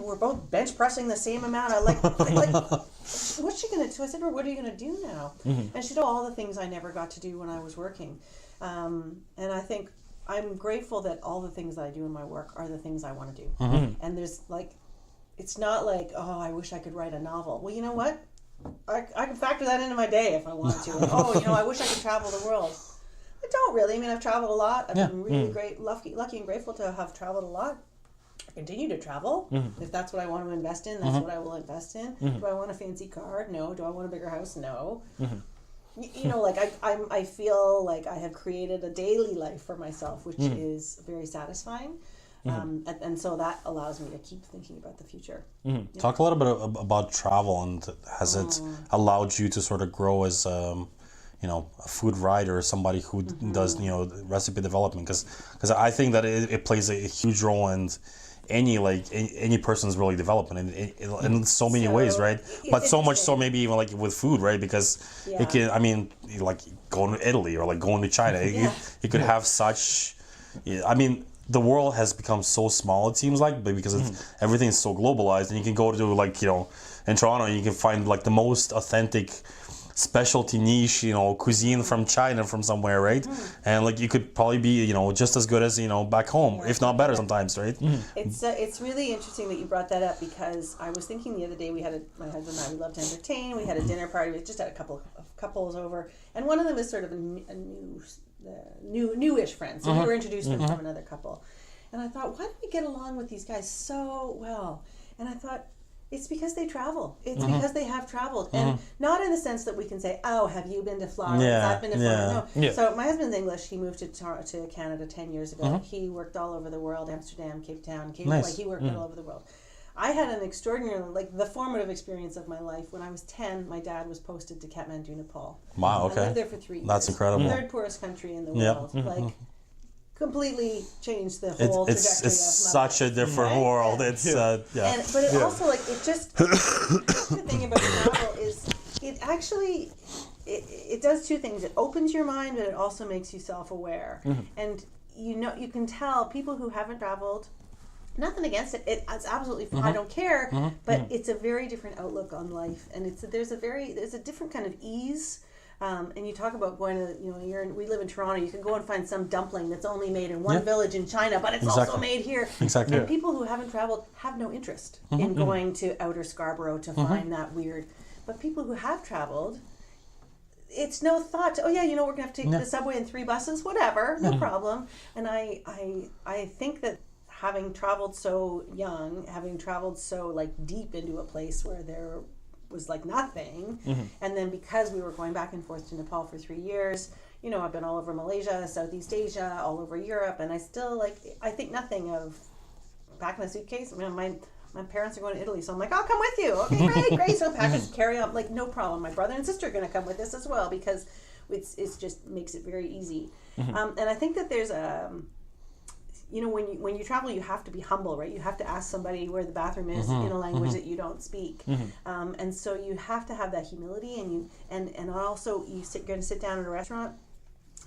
we're both bench pressing the same amount. I like, what's she gonna do? So I said, well, what are you gonna do now? And she did all the things I never got to do when I was working. And I think I'm grateful that all the things that I do in my work are the things I want to do. And there's like, it's not like, oh, I wish I could write a novel. Well, you know what? I can factor that into my day if I wanted to. Oh, you know, I wish I could travel the world. I don't really. I mean, I've traveled a lot. I've been really lucky and grateful to have traveled a lot. I continue to travel. If that's what I want to invest in, that's what I will invest in. Do I want a fancy car? No. Do I want a bigger house? No. You know, like I feel like I have created a daily life for myself, which is very satisfying. And so that allows me to keep thinking about the future. Talk a little bit about travel, and has it allowed you to sort of grow as you know, a food writer or somebody who does, you know, recipe development, because I think that it plays a huge role in any person's really development in so many ways, right? But so much so maybe even like with food, right? Because it can, I mean, like going to Italy or like going to China, it could have such, I mean, the world has become so small, it seems like, but because everything's so globalized, and you can go to, like, you know, in Toronto, you can find like the most authentic specialty niche, cuisine from China, from somewhere, right? And like you could probably be, just as good as, back home, if not better sometimes, right? It's really interesting that you brought that up, because I was thinking the other day, my husband and I, we love to entertain. We had a dinner party. We just had a couple of couples over, and one of them is sort of a newish friend. So we were introduced to another couple, and I thought, why do we get along with these guys so well? And I thought, it's because they travel. It's because they have traveled. And not in the sense that we can say, oh, have you been to Florida? I've been to Florida. No. Yeah. So my husband's English. He moved to Canada 10 years ago. He worked all over the world, Amsterdam, Cape Town. Nice. He worked all over the world. I had an extraordinarily, the formative experience of my life. When I was 10, my dad was posted to Kathmandu, Nepal. Wow, okay. I lived there for 3 years. That's incredible. Third poorest country in the world. Completely changed the whole trajectory of my life. It's such a different world. It's but it also the thing about travel is it actually it does two things. It opens your mind, but it also makes you self-aware. And you can tell people who haven't traveled. Nothing against it. It's absolutely fine. I don't care. But it's a very different outlook on life, and there's a different kind of ease. And you talk about going to, we live in Toronto, you can go and find some dumpling that's only made in one village in China, but it's also made here. Exactly. And people who haven't traveled have no interest in going to outer Scarborough to find that weird. But people who have traveled, it's no thought, we're going to have to take the subway and 3 buses, whatever, no problem. And I think that having traveled so young, having traveled so deep into a place where there was nothing, and then because we were going back and forth to Nepal for 3 years, I've been all over Malaysia, Southeast Asia, all over Europe, and I still I think nothing of packing a suitcase. I mean, my parents are going to Italy, so I'm like, I'll come with you. Okay, great. So pack a carry on, no problem. My brother and sister are going to come with us as well, because it's just makes it very easy. And I think that there's when you travel, you have to be humble, right? You have to ask somebody where the bathroom is in a language that you don't speak, and so you have to have that humility. And also you're going to sit down at a restaurant,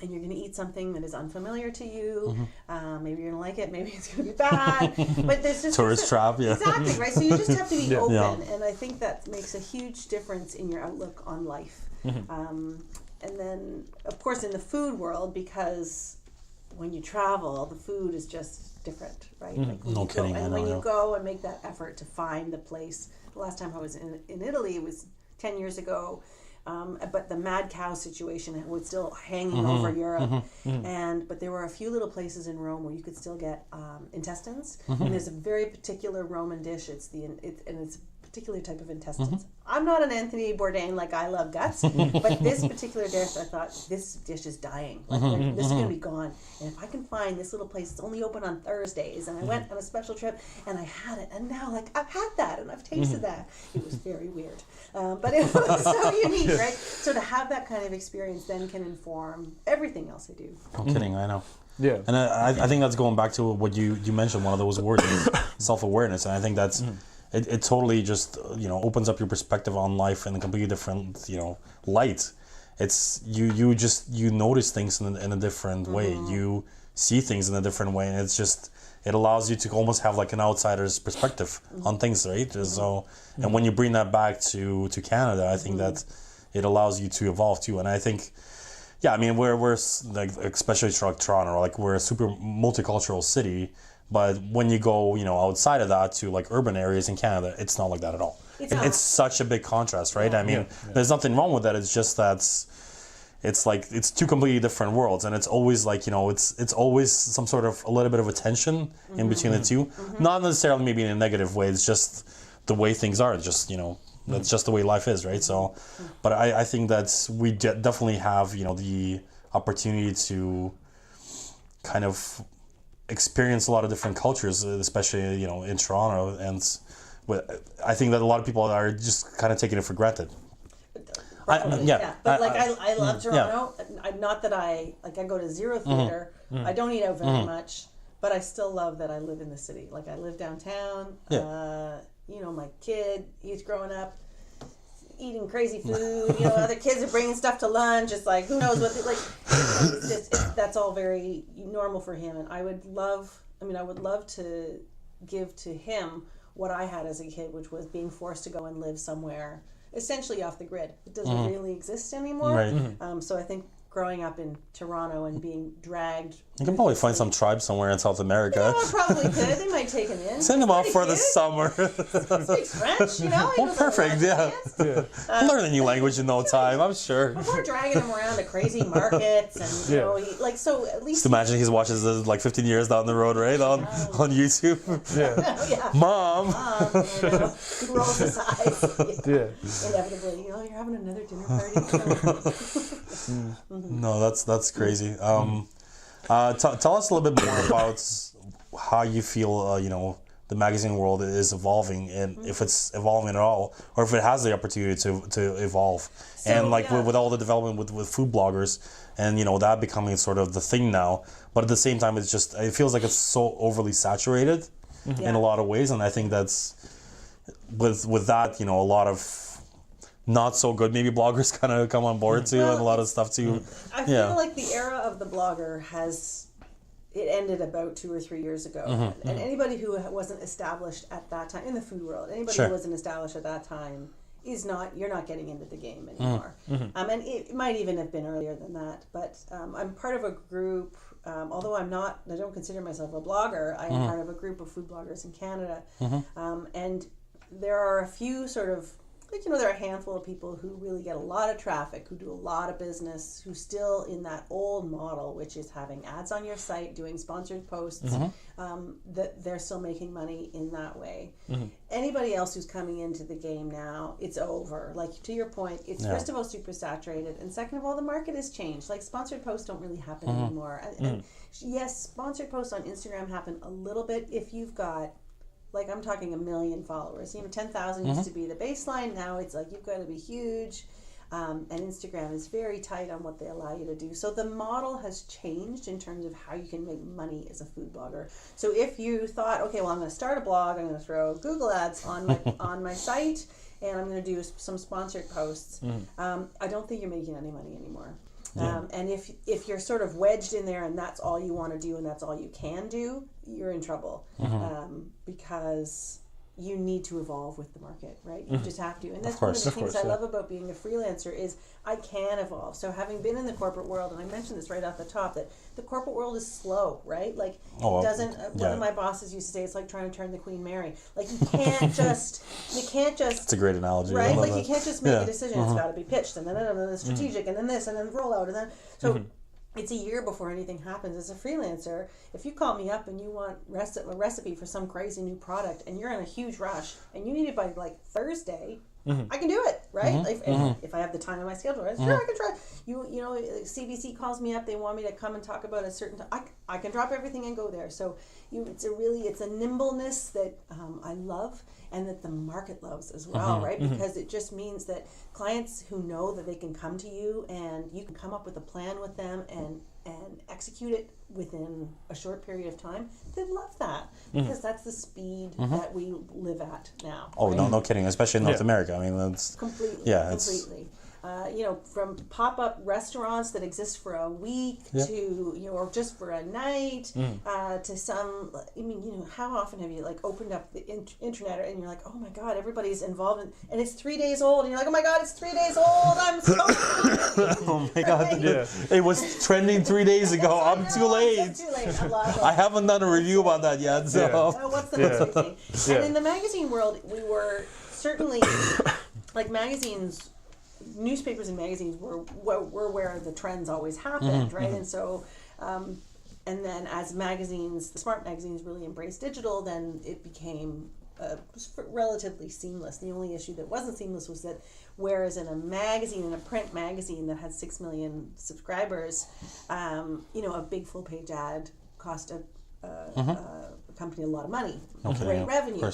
and you're going to eat something that is unfamiliar to you. Maybe you're going to like it, maybe it's going to be bad. But there's just tourist trap, exactly right. So you just have to be open, and I think that makes a huge difference in your outlook on life. And then, of course, in the food world, because when you travel, the food is just different, right? No kidding. And when you go and make that effort to find the place. The last time I was in Italy, it was 10 years ago, but the mad cow situation was still hanging over Europe. But there were a few little places in Rome where you could still get intestines. And there's a very particular Roman dish. It's a particular type of intestines. I'm not an Anthony Bourdain, I love guts, but this particular dish, I thought, this dish is dying. This is going to be gone. And if I can find this little place, it's only open on Thursdays, and I went on a special trip, and I had it, and now, I've had that, and I've tasted that. It was very weird, but it was so unique, right? So to have that kind of experience then can inform everything else I do. No kidding, I know. Yeah. And I think that's going back to what you mentioned, one of those words, self-awareness, and I think that's... It totally just opens up your perspective on life in a completely different light. It's you notice things in a different way. You see things in a different way, and it allows you to almost have an outsider's perspective on things, right? So and when you bring that back to Canada, I think that it allows you to evolve too. And I think we're especially Toronto, we're a super multicultural city. But when you go, outside of that to urban areas in Canada, it's not like that at all. It's such a big contrast, right? There's nothing wrong with that. It's just that it's two completely different worlds, and it's always it's always some sort of a little bit of a tension in between the two. Not necessarily maybe in a negative way. It's just the way things are. It's just that's just the way life is, right? So, but I think that we definitely have the opportunity to kind of experience a lot of different cultures, especially in Toronto, and I think that a lot of people are just kind of taking it for granted. But I love Toronto. Not that I go to Zero Theater. I don't eat out very much, but I still love that I live in the city. I live downtown. My kid, he's growing up eating crazy food. Other kids are bringing stuff to lunch. It's who knows what that's all very normal for him. And I would love to give to him what I had as a kid, which was being forced to go and live somewhere essentially off the grid. It doesn't really exist anymore. Right. So I think growing up in Toronto and being dragged. You can probably find some tribe somewhere in South America. Yeah, probably could. They might take him in. Send him off for the summer. Speaks French, you know. Oh, perfect, yeah. Learn a new language in no time, I'm sure. We're dragging him around to crazy markets and, you know, so at least... Just imagine he watches this like 15 years down the road, right, on YouTube. Yeah. Mom. You know, he rolls his eyes. Yeah. Inevitably, you know, you're having another dinner party. No, that's crazy. Tell us a little bit more about how you feel, you know, the magazine world is evolving, and if it's evolving at all, or if it has the opportunity to evolve. So, and like with all the development with food bloggers, and you know that becoming sort of the thing now. But at the same time, it feels like it's so overly saturated in a lot of ways, and I think that's with that, you know, a lot of not so good maybe bloggers kind of come on board too, and a lot of stuff too. I feel like the era of the blogger it ended about 2 or 3 years ago. And anybody who wasn't established at that time in the food world, anybody who wasn't established at that time you're not getting into the game anymore. And it might even have been earlier than that, but I'm part of a group, although I don't consider myself a blogger, I am part of a group of food bloggers in Canada. And there are a few sort of, like, you know, there are a handful of people who really get a lot of traffic, who do a lot of business, who still in that old model, which is having ads on your site, doing sponsored posts, that they're still making money in that way. Anybody else who's coming into the game now, it's over. Like, to your point, it's first of all super saturated, and second of all, the market has changed. Like, sponsored posts don't really happen anymore. And yes, sponsored posts on Instagram happen a little bit if you've got, like, I'm talking 1 million followers. You know, 10,000 used to be the baseline. Now it's like you've got to be huge. And Instagram is very tight on what they allow you to do. So the model has changed in terms of how you can make money as a food blogger. So if you thought, okay, well, I'm going to start a blog, I'm going to throw Google ads on my site, and I'm going to do some sponsored posts, I don't think you're making any money anymore. And if you're sort of wedged in there and that's all you want to do and that's all you can do, you're in trouble, because you need to evolve with the market, right? You just have to. And that's one of the things I love about being a freelancer is I can evolve. So having been in the corporate world, and I mentioned this right off the top, that the corporate world is slow, right? Like, it doesn't, one of my bosses used to say, it's like trying to turn the Queen Mary. Like, you can't just... It's a great analogy. Right? Like, you can't just make a decision. It's got to be pitched, and then strategic, and then this, and then rollout, and then... So... It's a year before anything happens. As a freelancer, if you call me up and you want a recipe for some crazy new product and you're in a huge rush and you need it by like Thursday, I can do it, right? If I have the time in my schedule, right? Sure, I can try. You know, CBC calls me up. They want me to come and talk about a certain time. I can drop everything and go there. So it's a nimbleness that I love, and that the market loves as well, right? Because it just means that clients who know that they can come to you and you can come up with a plan with them and execute it within a short period of time, they love that, because that's the speed that we live at now. Oh, right? No kidding, especially in North America. I mean, that's... Completely. You know, from pop-up restaurants that exist for a week to, you know, or just for a night, to some, I mean, you know, how often have you, like, opened up the internet and you're like, oh my God, everybody's involved and it's 3 days old, and you're like, oh my God, it's 3 days old, I'm so oh my God, it was trending 3 days ago, I'm too late. I haven't done a review about that yet, so. What's the next big thing? And in the magazine world, we were certainly, like, newspapers and magazines were where the trends always happened, right? And so, and then as the smart magazines really embraced digital, then it became relatively seamless. The only issue that wasn't seamless was that whereas in a print magazine that had 6 million subscribers, you know, a big full page ad cost a company a lot of money, great revenue.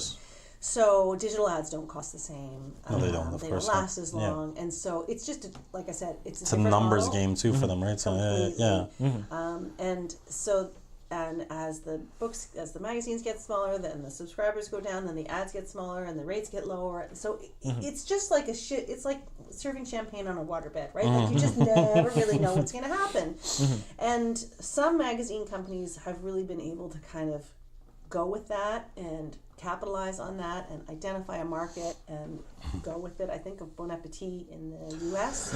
So digital ads don't cost the same. No, they don't. Of they course don't last as long, and so it's just like I said, it's a numbers model. game too for them, right? So and so as the magazines get smaller, then the subscribers go down, then the ads get smaller, and the rates get lower. So it's just like it's like serving champagne on a waterbed, right? Like you just never really know what's going to happen. And some magazine companies have really been able to kind of go with that and capitalize on that and identify a market and go with it. I think of Bon Appetit in the US,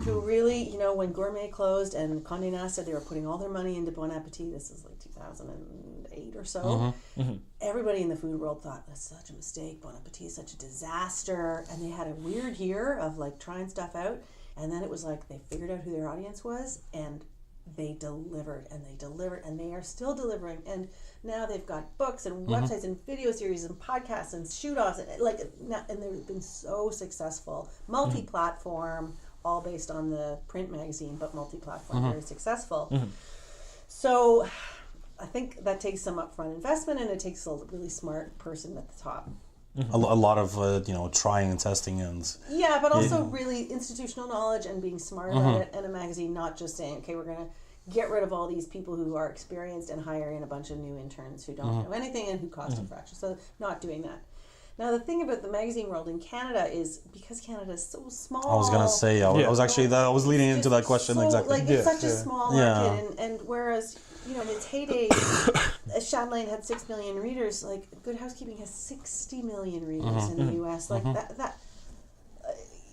who really, when Gourmet closed and Condé Nast said they were putting all their money into Bon Appetit, this is like 2008 or so, everybody in the food world thought, that's such a mistake, Bon Appetit is such a disaster, and they had a weird year of like trying stuff out, and then it was like they figured out who their audience was, and they delivered, and they are still delivering, and now they've got books and websites and video series and podcasts and shoot-offs, and they've been so successful, multi-platform, all based on the print magazine, but multi-platform, very successful. So I think that takes some upfront investment, and it takes a really smart person at the top. A lot of trying and testing and but also really institutional knowledge and being smart about it, and a magazine not just saying, okay, we're gonna get rid of all these people who are experienced and hire in a bunch of new interns who don't know anything and who cost a fraction. So not doing that. Now the thing about the magazine world in Canada is because Canada is so small. I was gonna say I was leading into that question exactly. It's such a small market, and whereas in its heyday, Chatelaine had 6 million readers. Like Good Housekeeping has 60 million readers in the U.S. Like that.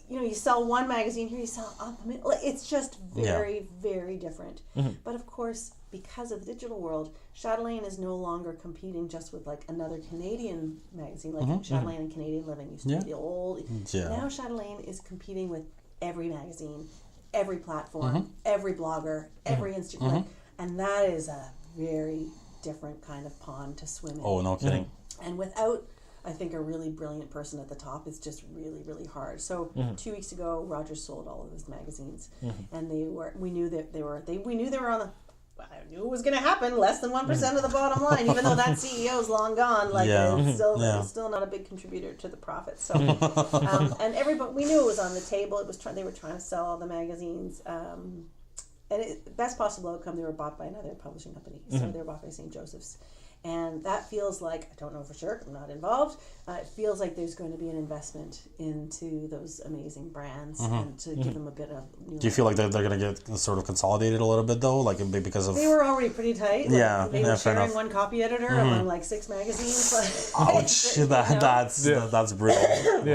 You sell one magazine here, you sell it's just very, very different. But of course, because of the digital world, Chatelaine is no longer competing just with like another Canadian magazine, like Chatelaine and Canadian Living used to be the old. Now Chatelaine is competing with every magazine, every platform, every blogger, every Instagram, and that is a very different kind of pond to swim in. Oh, no kidding. And without, I think, a really brilliant person at the top, it's just really, really hard. So 2 weeks ago, Rogers sold all of his magazines, and we knew they were on the. I knew it was going to happen. Less than 1% of the bottom line, even though that CEO is long gone. It's still not a big contributor to the profit. So, and everybody, we knew it was on the table. They were trying to sell all the magazines. And best possible outcome, they were bought by another publishing company. So they were bought by St. Joseph's. And that feels like, I don't know for sure, I'm not involved, it feels like there's going to be an investment into those amazing brands and to give them a bit of new. Do you feel like they're going to get sort of consolidated a little bit though? Like because of... They were already pretty tight. They were sharing one copy editor among like 6 magazines. Ouch, that's brutal.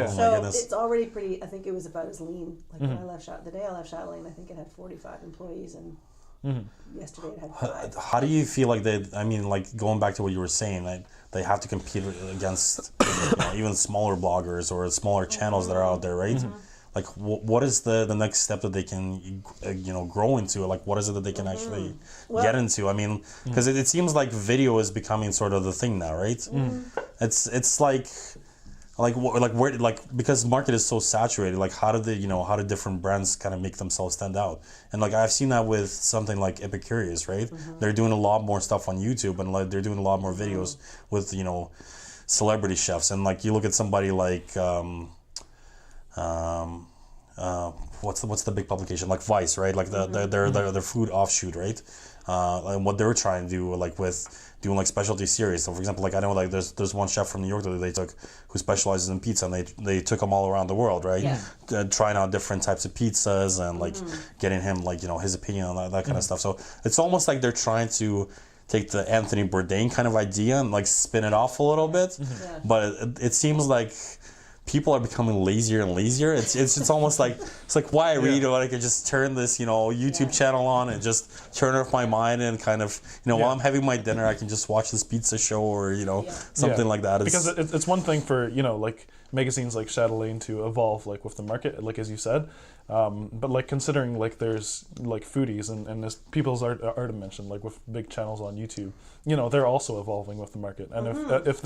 So it's already pretty, I think it was about as lean. Like when I left the day I left Chatelaine, I think it had 45 employees, and yesterday it had 5. How do you feel like going back to what you were saying, they have to compete against even smaller bloggers or smaller channels that are out there, right? Like what is the next step that they can grow into? Like what is it that they can actually get into? I mean, because it seems like video is becoming sort of the thing now, right? It's because the market is so saturated, like how do different brands kind of make themselves stand out? And like I've seen that with something like Epicurious, right? They're doing a lot more stuff on YouTube, and like they're doing a lot more videos with celebrity chefs. And like you look at somebody like what's the big publication, like Vice, right? Like their food offshoot, right? And what they're trying to do, like with doing like specialty series. So for example, like I know like there's one chef from New York that who specializes in pizza, and they took him all around the world, right? Trying out different types of pizzas and like getting him like his opinion on that kind of stuff. So it's almost like they're trying to take the Anthony Bourdain kind of idea and like spin it off a little bit, but it seems like people are becoming lazier and lazier. It's almost like why I read, or I could just turn this YouTube channel on and just turn off my mind and kind of while I'm having my dinner I can just watch this pizza show or something like that. Because it's one thing for like magazines like Chatelaine to evolve like with the market, like as you said, but like considering like there's like foodies and this people's art mentioned, like with big channels on YouTube, they're also evolving with the market, and if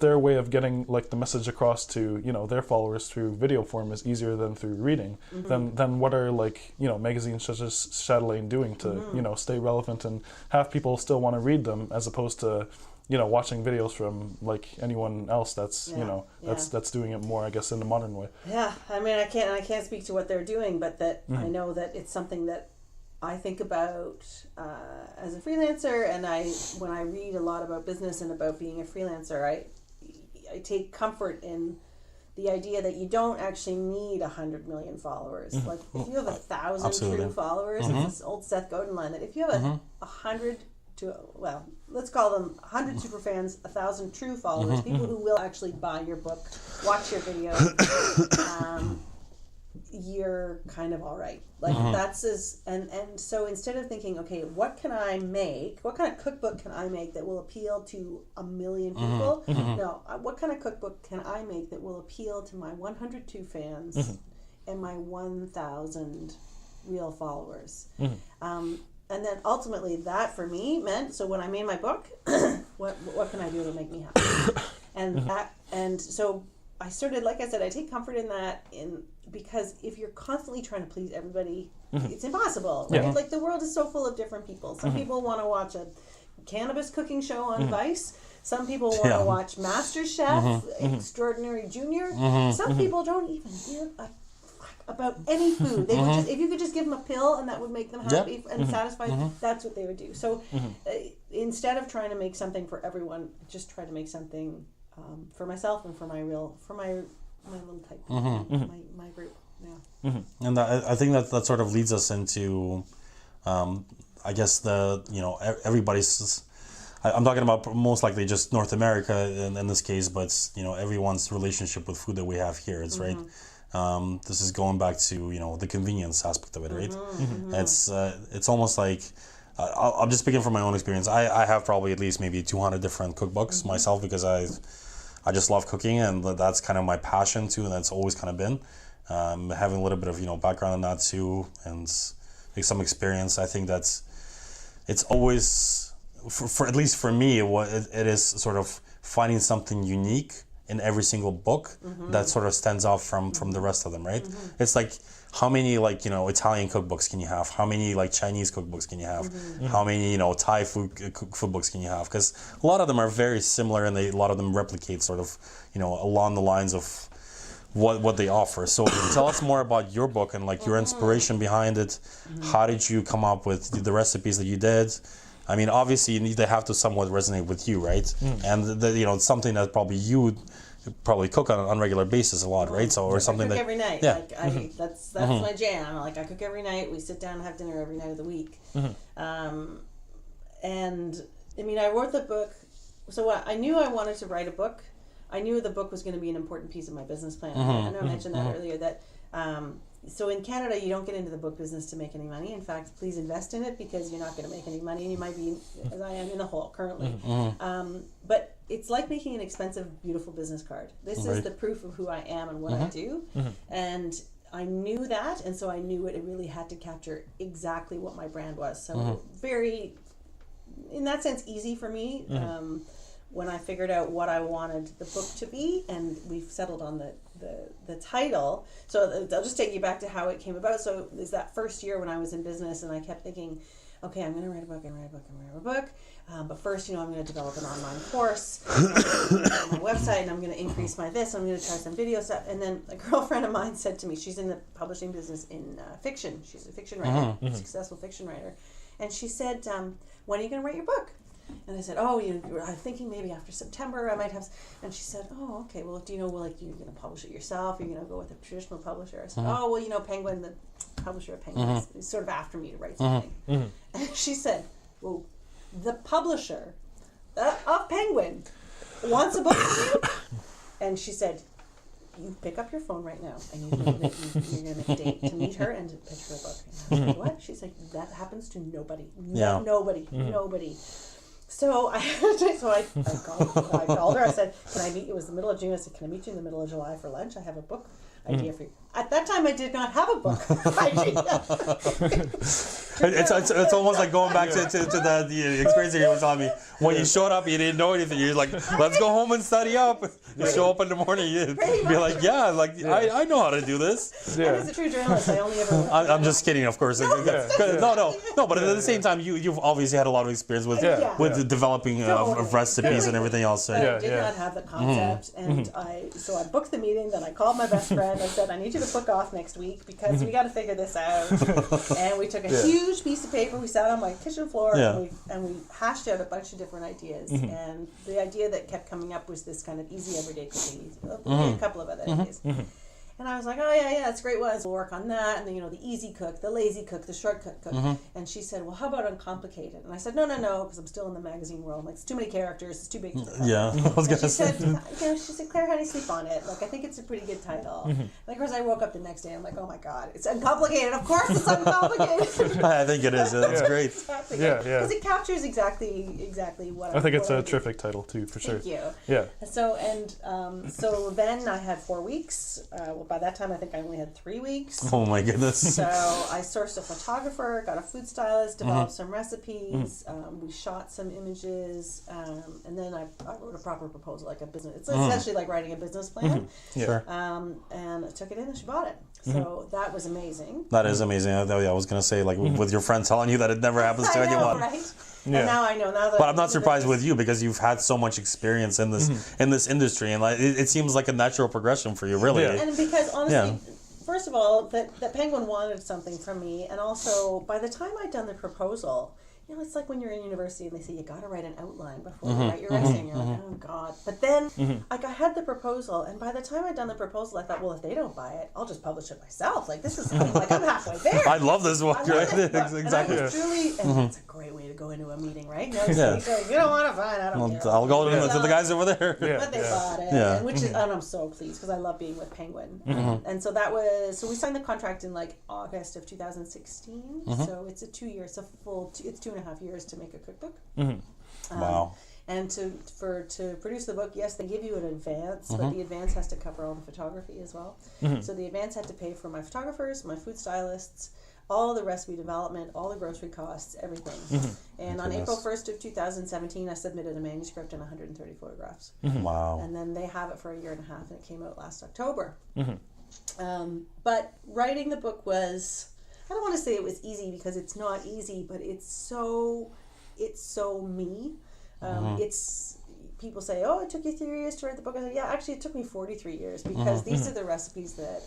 their way of getting like the message across to their followers through video form is easier than through reading, then what are like magazines such as Chatelaine doing to stay relevant and have people still want to read them, as opposed to watching videos from like anyone else that's that's doing it more, I guess, in the modern way. Yeah, I mean, I can't speak to what they're doing, but that I know that it's something that I think about as a freelancer, and when I read a lot about business and about being a freelancer, I take comfort in the idea that you don't actually need 100 million followers. Like if you have 1,000 true followers, it's this old Seth Godin line that if you have 100 well, let's call them 100 super fans, 1,000 true followers, people who will actually buy your book, watch your videos, you're kind of all right. Like that's and so instead of thinking, okay, what can I make? What kind of cookbook can I make that will appeal to 1 million people? No, what kind of cookbook can I make that will appeal to my 102 fans and my 1,000 real followers? And then ultimately that for me meant, so when I made my book, what can I do to make me happy? And so I started, like I said, I take comfort in that because if you're constantly trying to please everybody, it's impossible, right? Yeah. Like the world is so full of different people. Some people want to watch a cannabis cooking show on Vice. Some people want to watch MasterChef, Extraordinary Junior. Some people don't even give a about any food. They would just, if you could just give them a pill and that would make them happy and satisfied, that's what they would do. So instead of trying to make something for everyone, just try to make something for myself and for my little type, my group. Yeah. And I think that sort of leads us into, I guess everybody's. I'm talking about most likely just North America in this case, but everyone's relationship with food that we have here. It's right. This is going back to the convenience aspect of it, right? It's almost like I'm just speaking from my own experience. I have probably at least maybe 200 different cookbooks myself because I just love cooking and that's kind of my passion too, and that's always kind of been having a little bit of background in that too and like some experience. I think it's always for at least for me it is sort of finding something unique in every single book that sort of stands out from the rest of them, right? It's like how many Italian cookbooks can you have? How many Chinese cookbooks can you have? How many Thai food books can you have? Because a lot of them are very similar and a lot of them replicate sort of along the lines of what they offer. So tell us more about your book and your inspiration behind it. How did you come up with the recipes that you did? I mean, obviously, they have to somewhat resonate with you, right? And it's something that probably you would probably cook on an regular basis a lot, right? So or something I cook that every night. Yeah. That's my jam. I cook every night. We sit down and have dinner every night of the week. And I mean, I wrote the book. So I knew I wanted to write a book. I knew the book was going to be an important piece of my business plan. I know I mentioned that earlier. That so in Canada, you don't get into the book business to make any money. In fact, please invest in it because you're not going to make any money, and you might be, as I am, in the hole currently. But it's like making an expensive, beautiful business card. This is the proof of who I am and what I do. And I knew that, and so I knew it really had to capture exactly what my brand was. So very, in that sense, easy for me. When I figured out what I wanted the book to be, and we've settled on the title. So I'll just take you back to how it came about. So it was that first year when I was in business, and I kept thinking, okay, I'm going to write a book. But first, I'm going to develop an online course on my website, and I'm going to increase my this. I'm going to try some video stuff. And then a girlfriend of mine said to me, she's in the publishing business in fiction. She's a fiction writer, successful fiction writer. And she said, when are you going to write your book? And I said, I'm thinking maybe after September I might have. And she said, oh, okay. Well, do you know, you're going to publish it yourself? You're going to go with a traditional publisher? I said, Penguin, the publisher of Penguin, is sort of after me to write something. And she said, well, the publisher of Penguin wants a book from you. And she said, you pick up your phone right now and you're going to make a date to meet her and to pitch her a book. And I was like, what? She's like, that happens to nobody. Nobody. So I called her. I said, can I meet you? It was the middle of June. I said, can I meet you in the middle of July for lunch? I have a book idea for you. At that time, I did not have a book idea. It's almost like going back to the experience that you were telling me. When you showed up, you didn't know anything. You're like, let's go home and study up. You show up in the morning, you'd be like, I know how to do this. And as a true journalist, I only ever... I'm just kidding, of course. No, but at the same time, you've obviously had a lot of experience with the developing of recipes and everything else. But I did not have the concept, and so I booked the meeting. Then I called my best friend. I said, I need you to book off next week because we got to figure this out. And we took a huge piece of paper. We sat on my kitchen floor and we hashed out a bunch of different ideas. And the idea that kept coming up was this kind of easy everyday cooking. A couple of other ideas. And I was like, oh yeah, that's great. Well, we'll work on that. And then, the easy cook, the lazy cook, the shortcut cook. And she said, well, how about Uncomplicated? And I said, no, because I'm still in the magazine world. I'm like, it's too many characters. It's too big. Yeah, I was going to say. She said, Claire, how do you sleep on it? Like, I think it's a pretty good title. And of course, I woke up the next day. I'm like, oh my God, it's Uncomplicated. Of course it's Uncomplicated. I think it is. That's great. Exactly. Yeah. Because it captures exactly what I think it's a terrific title too, for sure. Thank you. Yeah. So then I had 4 weeks. By that time, I think I only had 3 weeks. Oh my goodness. So I sourced a photographer, got a food stylist, developed some recipes. We shot some images, and then I wrote a proper proposal, like a business. It's essentially like writing a business plan. Sure. And I took it in, and she bought it. So that was amazing. That is amazing. I was going to say, like, with your friend telling you that it never happens to anyone. Right? Yeah. And now I know. Now that But I'm not surprised with you because you've had so much experience in this industry, and like it seems like a natural progression for you, really. Yeah. And because honestly, first of all, that Penguin wanted something from me, and also by the time I'd done the proposal, it's like when you're in university and they say you got to write an outline before you write your essay, and you're like, oh God. But then, I had the proposal, and by the time I'd done the proposal, I thought, well, if they don't buy it, I'll just publish it myself. Like, this is, I'm halfway there. I love this one, right? Exactly. And I was truly, and that's a great way to go into a meeting, right? No, if you don't want to find, I don't care. I'll go to the guys over there. But they bought it, and I'm so pleased because I love being with Penguin. And so we signed the contract in like August of 2016. So it's it's 2.5 years to make a cookbook. Wow. And to produce the book, yes, they give you an advance, but the advance has to cover all the photography as well. So the advance had to pay for my photographers, my food stylists, all the recipe development, all the grocery costs, everything. And on April 1st of 2017, I submitted a manuscript and 130 photographs. Wow. And then they have it for a year and a half, and it came out last October. But writing the book was, I don't want to say it was easy because it's not easy, but it's so me. It's, people say, oh, it took you 3 years to write the book. I say, yeah, actually it took me 43 years because these are the recipes that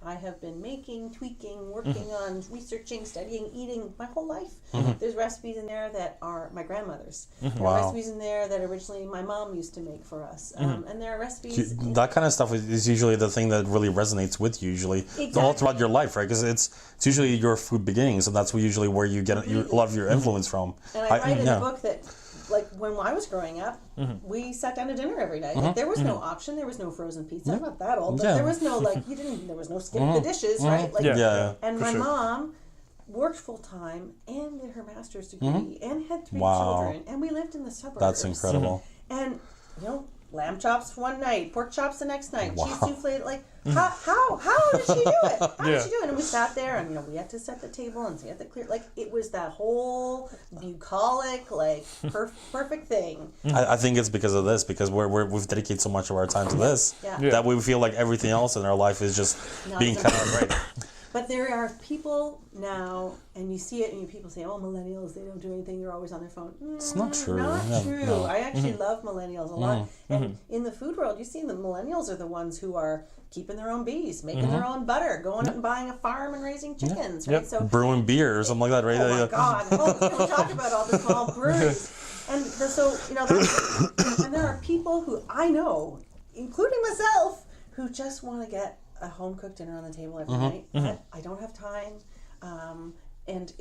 I have been making, tweaking, working on, researching, studying, eating my whole life. There's recipes in there that are my grandmother's. There are recipes in there that originally my mom used to make for us. And there are recipes... That kind of stuff is usually the thing that really resonates with you, usually, all throughout your life, right? Because it's usually your food beginnings, and that's usually where you get a lot of your influence from. And I write in the book that... Like when I was growing up, we sat down to dinner every night. Like there was no option. There was no frozen pizza. I'm not that old, but there was no there was no skipping the dishes, right? Like, and my mom worked full time and did her master's degree and had 3 children, and we lived in the suburbs. That's incredible. And lamb chops one night, pork chops the next night, cheese souffle. Like how did she do it? How did she do it? And we sat there, and we had to set the table and we had to clear. Like it was that whole bucolic, like perfect thing. I think it's because of this, because we've dedicated so much of our time to this that we feel like everything else in our life is just being cut out right. But there are people now, and you see it, and people say, "Oh, millennials, they don't do anything; they're always on their phone." It's not true. Not true. No. I actually love millennials a lot. And in the food world, you see the millennials are the ones who are keeping their own bees, making their own butter, going out and buying a farm and raising chickens, right? So brewing beer or something like that, right? Oh my God! We talked about all the small breweries, and and there are people who I know, including myself, who just want to get a home cooked dinner on the table every night. I don't have time, and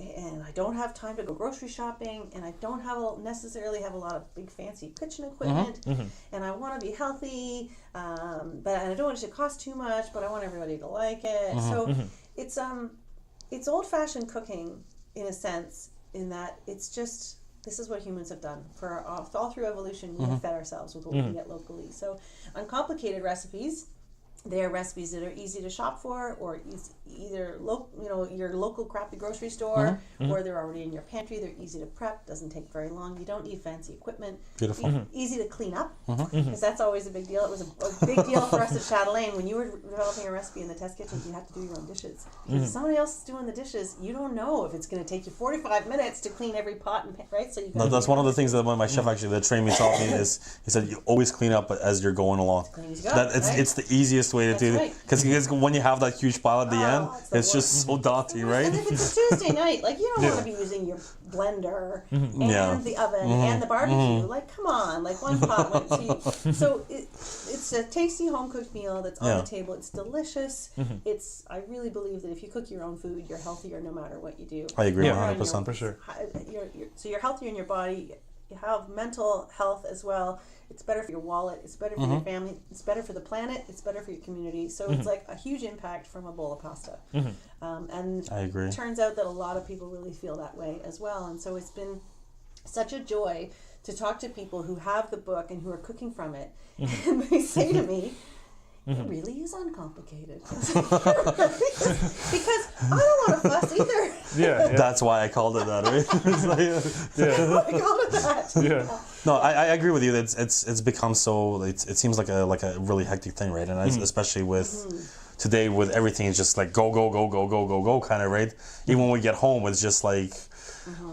I don't have time to go grocery shopping, and I don't necessarily have a lot of big fancy kitchen equipment, and I want to be healthy, but I don't want it to cost too much, but I want everybody to like it. So it's old-fashioned cooking in a sense, in that it's just, this is what humans have done for all through evolution. We have fed ourselves with what we can get locally. So Uncomplicated recipes. They are recipes that are easy to shop for, or either your local crappy grocery store, or they're already in your pantry. They're easy to prep. Doesn't take very long. You don't need fancy equipment. Beautiful. Easy to clean up, because that's always a big deal. It was a big deal for us at Chatelaine when you were developing a recipe in the test kitchen. You have to do your own dishes. Because if somebody else is doing the dishes, you don't know if it's going to take you 45 minutes to clean every pot and pan, right? So that's one of the things that my chef actually that trained me taught me is he said you always clean up as you're going along. It's the easiest way to do it, because when you have that huge pile at the end, it's just so daunting, right? And if it's a Tuesday night, like you don't want to be using your blender and the oven and the barbecue. Like, come on, like one pot went to you. So it's It's a tasty home cooked meal that's on the table. It's delicious. I really believe that if you cook your own food, you're healthier no matter what you do. I agree 100% for sure. So you're healthier in your body. You have mental health as well. It's better for your wallet. It's better for your family. It's better for the planet. It's better for your community. So it's like a huge impact from a bowl of pasta. And I agree. It turns out that a lot of people really feel that way as well. And so it's been such a joy to talk to people who have the book and who are cooking from it. And they say to me, it really is uncomplicated. Because I don't want to fuss either. Yeah. That's why I called it that, right? I called it that. Yeah. No, I agree with you. It's become so. It seems like a really hectic thing, right? And especially with today, with everything, it's just like go kind of, right? Even when we get home, it's just like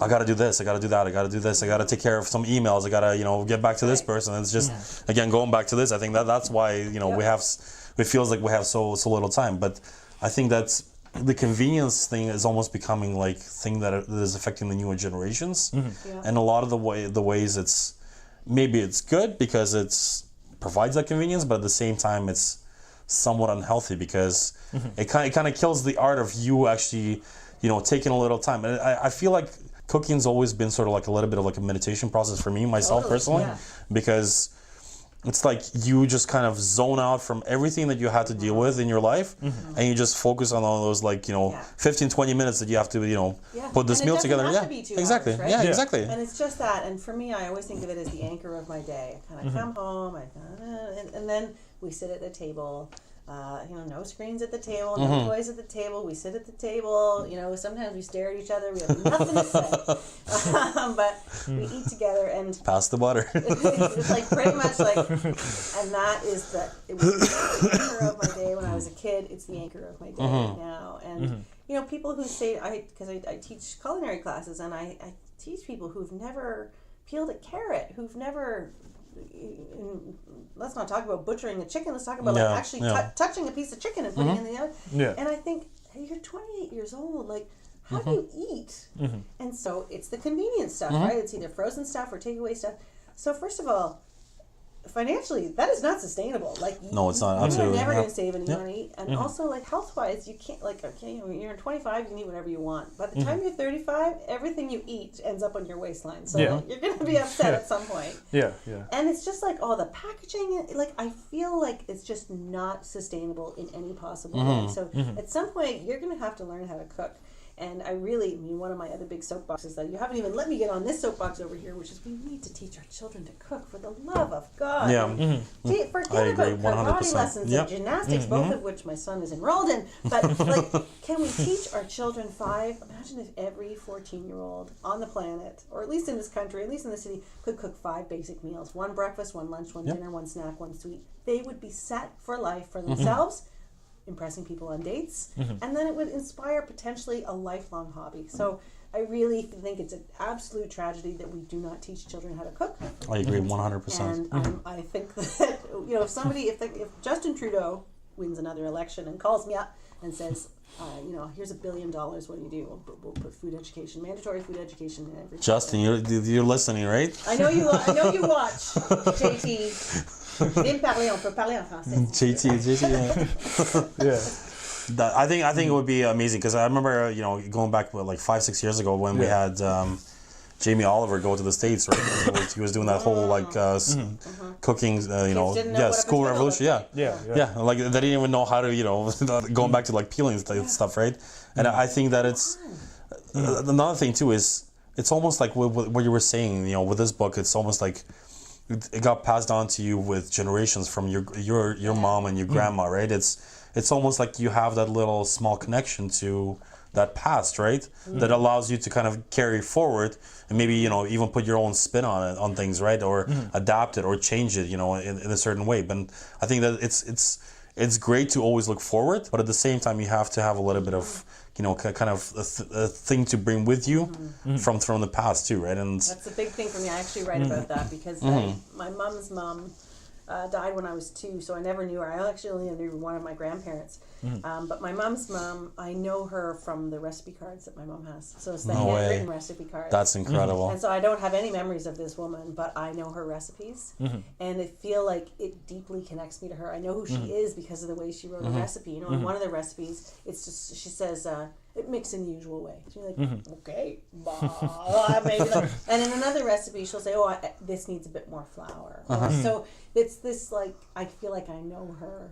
I got to do this, I got to do that, I got to do this, I got to take care of some emails, I got to get back to this person. It's just again going back to this. I think that's why it feels like we have so little time. But I think that's the convenience thing is almost becoming like thing that is affecting the newer generations, and a lot of the ways it's good because it's provides that convenience, but at the same time it's somewhat unhealthy because it kind of kills the art of you actually taking a little time. And I feel like cooking's always been sort of like a little bit of like a meditation process for me myself personally, because it's like you just kind of zone out from everything that you had to deal with in your life, and you just focus on all those 15-20 minutes that you have to put this meal together. Exactly. Hours, right? Exactly. And it's just that. And for me, I always think of it as the anchor of my day. I kind of come home, and then we sit at the table. No screens at the table, no toys at the table. We sit at the table. Sometimes we stare at each other. We have nothing to say, but we eat together and pass the butter. It's like pretty much like, and that is it was the anchor of my day when I was a kid. It's the anchor of my day now. And people who say because I teach culinary classes, and I teach people who've never peeled a carrot, who've never. Let's not talk about butchering a chicken. Let's talk about actually touching a piece of chicken and putting it in the oven. And I think, hey, you're 28 years old. Like, how do you eat? And so it's the convenience stuff, right? It's either frozen stuff or takeaway stuff. So first of all, financially, that is not sustainable. Like, no, it's not. Absolutely, you're never going to save any money. And also, like, health-wise, you can't, you're 25, you can eat whatever you want. By the time you're 35, everything you eat ends up on your waistline. So you're going to be upset at some point. Yeah. And it's just like, the packaging, I feel like it's just not sustainable in any possible way. So at some point, you're going to have to learn how to cook. And one of my other big soapboxes that you haven't even let me get on this soapbox over here, which is we need to teach our children to cook, for the love of God. Yeah. Forget about karate lessons and gymnastics, both of which my son is enrolled in. But can we teach our children imagine if every 14-year-old on the planet, or at least in this country, at least in the city, could cook 5 basic meals: 1 breakfast, 1 lunch, 1 dinner, 1 snack, 1 sweet. They would be set for life for themselves. Impressing people on dates, and then it would inspire potentially a lifelong hobby. So I really think it's an absolute tragedy that we do not teach children how to cook. I agree 100%. And I think that if Justin Trudeau wins another election and calls me up and says, here's $1 billion, what do you do? We'll put food education, mandatory food education in every. Justin, you're listening, right? I know you watch, JT. On peut parler en français. I think it would be amazing because I remember going back 5-6 years ago when we had Jamie Oliver go to the States, right? He was doing that whole cooking, school revolution. Like they didn't even know how to going back to peeling stuff, right? And I think that it's another thing too is it's almost like what you were saying, with this book. It's almost like it got passed on to you with generations from your mom and your grandma, right? It's almost like you have that little small connection to that past, right? That allows you to kind of carry forward and maybe even put your own spin on things, right? Or adapt it or change it, in a certain way. But I think that it's great to always look forward, but at the same time you have to have a little bit of kind of a thing to bring with you from the past too, right? And that's a big thing for me. I actually write about that because my mom's mom died when I was 2, so I never knew her. I actually only knew one of my grandparents. But my mom's mom, I know her from the recipe cards that my mom has. So it's the handwritten recipe cards. That's incredible. And so I don't have any memories of this woman, but I know her recipes. And I feel like it deeply connects me to her. I know who she is because of the way she wrote a recipe. You know, in one of the recipes, it's just, she says, it mixed in the usual way. So you're like, okay, maybe like, and in another recipe, she'll say, oh, this needs a bit more flour. So it's this, like, I feel like I know her,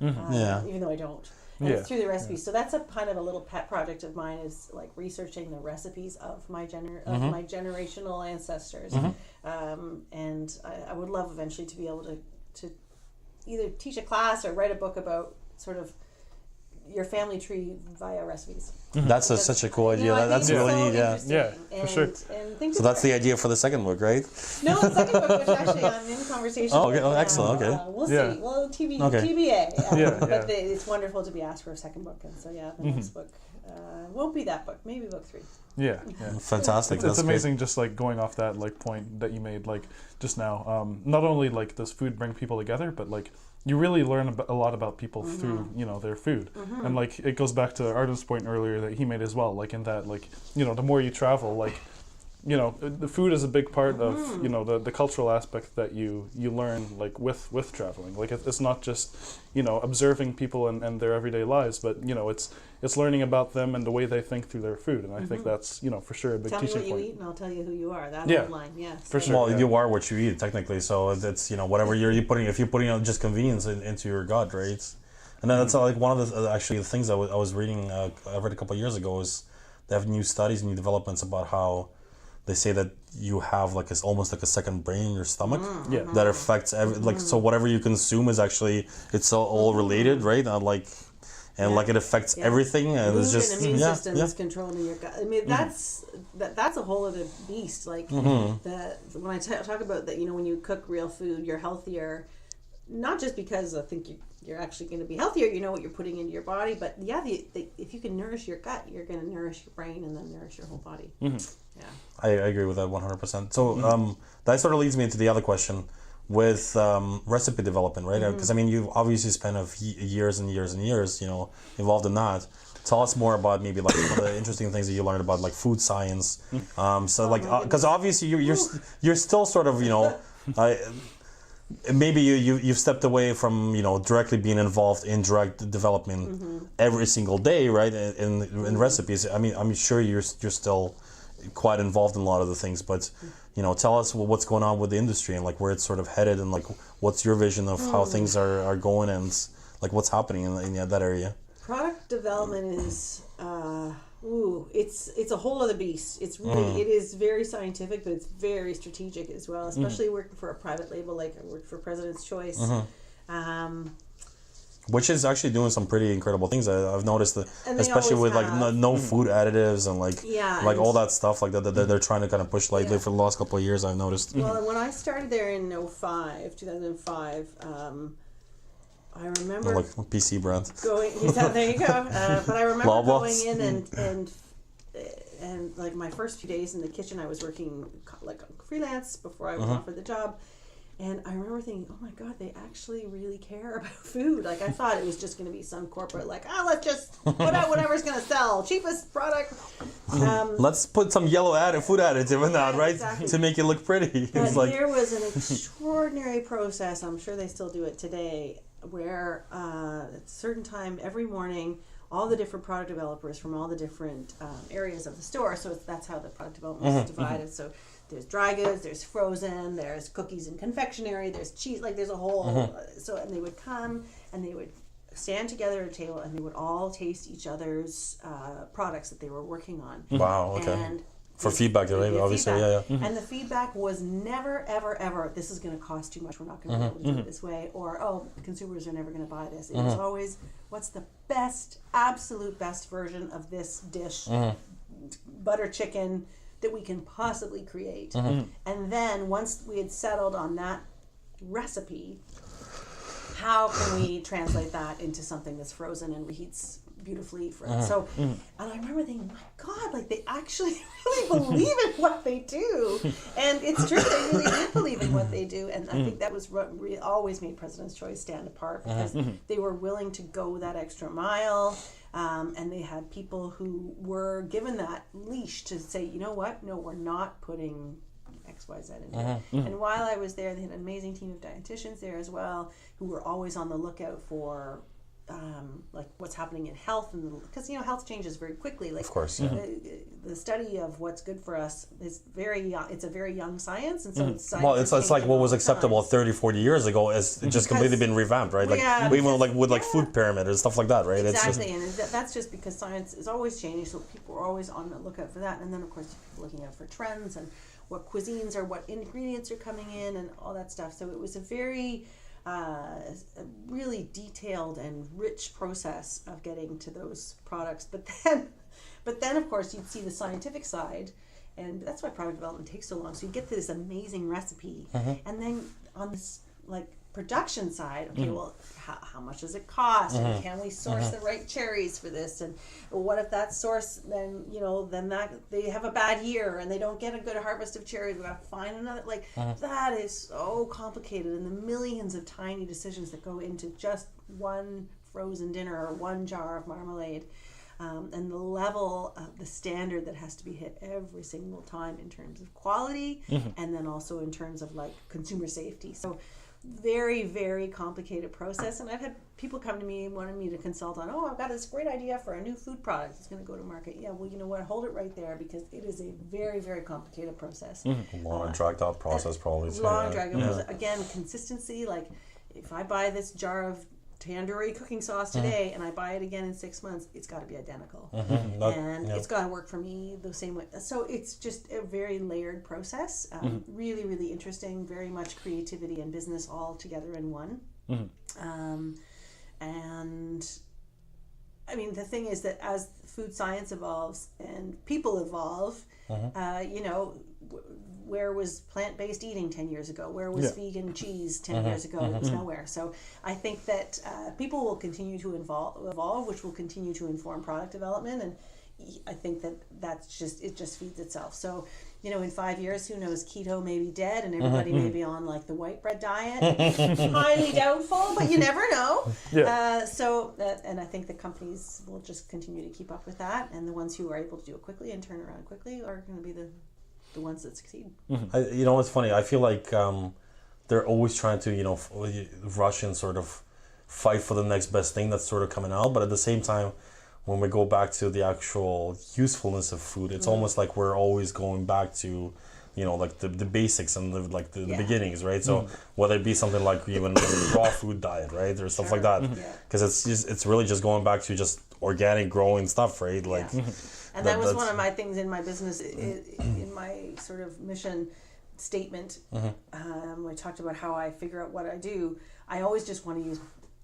even though I don't. And it's through the recipes. So that's a kind of a little pet project of mine, is like researching the recipes of my my generational ancestors. And I would love eventually to be able to either teach a class or write a book about sort of your family tree via recipes. That's such a cool idea. You know, That's really neat. for sure. And so that's the idea for the second book, right? No, the second book, which actually I'm in conversation. Oh, okay. with, Excellent. Okay. We'll see. Well, TBA. But it's wonderful to be asked for a second book, and so the next book won't be that book. Maybe book 3. Yeah. Fantastic. It's amazing, just like going off that like point that you made like just now. Not only like does food bring people together, but like you really learn a lot about people through, you know, their food. And like it goes back to Arden's point earlier that he made as well, like in that, like, you know, the more you travel, like, you know, the food is a big part of, you know, the cultural aspect that you learn like with traveling. Like it's not just, you know, observing people and their everyday lives, but, you know, it's learning about them and the way they think through their food. And I think that's, you know, for sure a big teaching point. Tell me what you eat and I'll tell you who you are. That old line, for sure. Well, you are what you eat technically, so it's, you know, whatever you're putting, if you're putting just convenience into your gut, right? And then that's like one of the actually the things I was reading, I read a couple of years ago, is they have new studies, new developments about how they say that you have like almost like a second brain in your stomach that affects like, so whatever you consume is actually, it's all related, right? Like it affects everything, and it's just immune system is controlling your gut. I mean, that's a whole other beast. Like when I talk about that, you know, when you cook real food, you're healthier. Not just because I think you're actually going to be healthier, you know what you're putting into your body, but if you can nourish your gut, you're going to nourish your brain and then nourish your whole body. Yeah, I agree with that 100%. So that sort of leads me into the other question with recipe development, right? Because I mean, you've obviously spent years and years and years, you know, involved in that. Tell us more about maybe like some of the interesting things that you learned about like food science. So like, because obviously you're still sort of, you know, maybe you've stepped away from, you know, directly being involved in direct development every single day, right? In recipes. I mean, I'm sure you're still quite involved in a lot of the things, but you know, tell us what's going on with the industry and like where it's sort of headed, and like what's your vision of how things are going, and like what's happening in that area. Product development is it's a whole other beast. It's really it is very scientific, but it's very strategic as well, especially working for a private label like I worked for President's Choice. Which is actually doing some pretty incredible things. I've noticed that, especially with like no food additives and like all that stuff like that they're trying to kind of push lately for the last couple of years. I've noticed. Well, and when I started there in 2005, I remember like PC brand. There you go. But I remember going in and like my first few days in the kitchen, I was working like freelance before I was offered the job. And I remember thinking, oh my God, they actually really care about food. Like I thought it was just going to be some corporate, like, let's just put out whatever's going to sell, cheapest product. Let's put some yellow food additive in that, right? Exactly. To make it look pretty. But there was an extraordinary process. I'm sure they still do it today, where at a certain time every morning, all the different product developers from all the different areas of the store. So that's how the product development is divided. So there's dry goods, there's frozen, there's cookies and confectionery, there's cheese, like there's a whole, and they would come and they would stand together at a table and they would all taste each other's products that they were working on. Wow, okay. And for feedback, right? Obviously, And the feedback was never, ever, ever, this is going to cost too much, we're not going to be able to do it this way, or, consumers are never going to buy this. It was always, what's the best, absolute best version of this dish, butter chicken, that we can possibly create. And then once we had settled on that recipe, how can we translate that into something that's frozen and reheats beautifully for it. So, and I remember thinking, my God, like they actually really believe in what they do. And it's true, they really do believe in what they do. And I think that was what always made President's Choice stand apart, because they were willing to go that extra mile. And they had people who were given that leash to say, you know what, no, we're not putting XYZ in here. And while I was there, they had an amazing team of dietitians there as well, who were always on the lookout for like what's happening in health, and because health changes very quickly. Like, of course, the study of what's good for us is very young. It's a very young science, and so it's like what was acceptable 30-40 years ago is just completely been revamped, right? Like even like with like food pyramid and stuff like that, right? Exactly, and that's just because science is always changing, so people are always on the lookout for that. And then of course people looking out for trends and what cuisines or what ingredients are coming in and all that stuff. So it was a very a really detailed and rich process of getting to those products. But then of course you'd see the scientific side, and that's why product development takes so long. So you get to this amazing recipe, and then on this like production side, okay, well, how much does it cost? And can we source the right cherries for this? And what if that source then that they have a bad year and they don't get a good harvest of cherries? We got to find another. Like that is so complicated, and the millions of tiny decisions that go into just one frozen dinner or one jar of marmalade. And the level of the standard that has to be hit every single time in terms of quality, and then also in terms of like consumer safety. So very, very complicated process. And I've had people come to me wanting me to consult on, I've got this great idea for a new food product. It's going to go to market. Yeah, well, you know what? Hold it right there, because it is a very, very complicated process. Long and dragged out process, probably. Long and dragged out process. Again, consistency. Like if I buy this jar of tandoori cooking sauce today and I buy it again in 6 months, it's got to be identical, and it's got to work for me the same way. So it's just a very layered process. Really, really interesting. Very much creativity and business all together in one. And I mean, the thing is that as food science evolves and people evolve, where was plant-based eating 10 years ago? Where was vegan cheese 10 years ago? It was nowhere. So I think that people will continue to evolve, which will continue to inform product development. And I think that it just feeds itself. So, in 5 years, who knows, keto may be dead and everybody may be on like the white bread diet. Highly doubtful, but you never know. And I think the companies will just continue to keep up with that. And the ones who are able to do it quickly and turn around quickly are going to be the ones that succeed. It's funny. I feel like they're always trying to, rush and sort of fight for the next best thing that's sort of coming out. But at the same time, when we go back to the actual usefulness of food, it's almost like we're always going back to, like the basics and the beginnings, right? So whether it be something like even raw food diet, right, or stuff like that, because it's really just going back to just organic growing stuff, right? Like. And that was one of my things in my business, in my sort of mission statement. I talked about how I figure out what I do. I always just want to use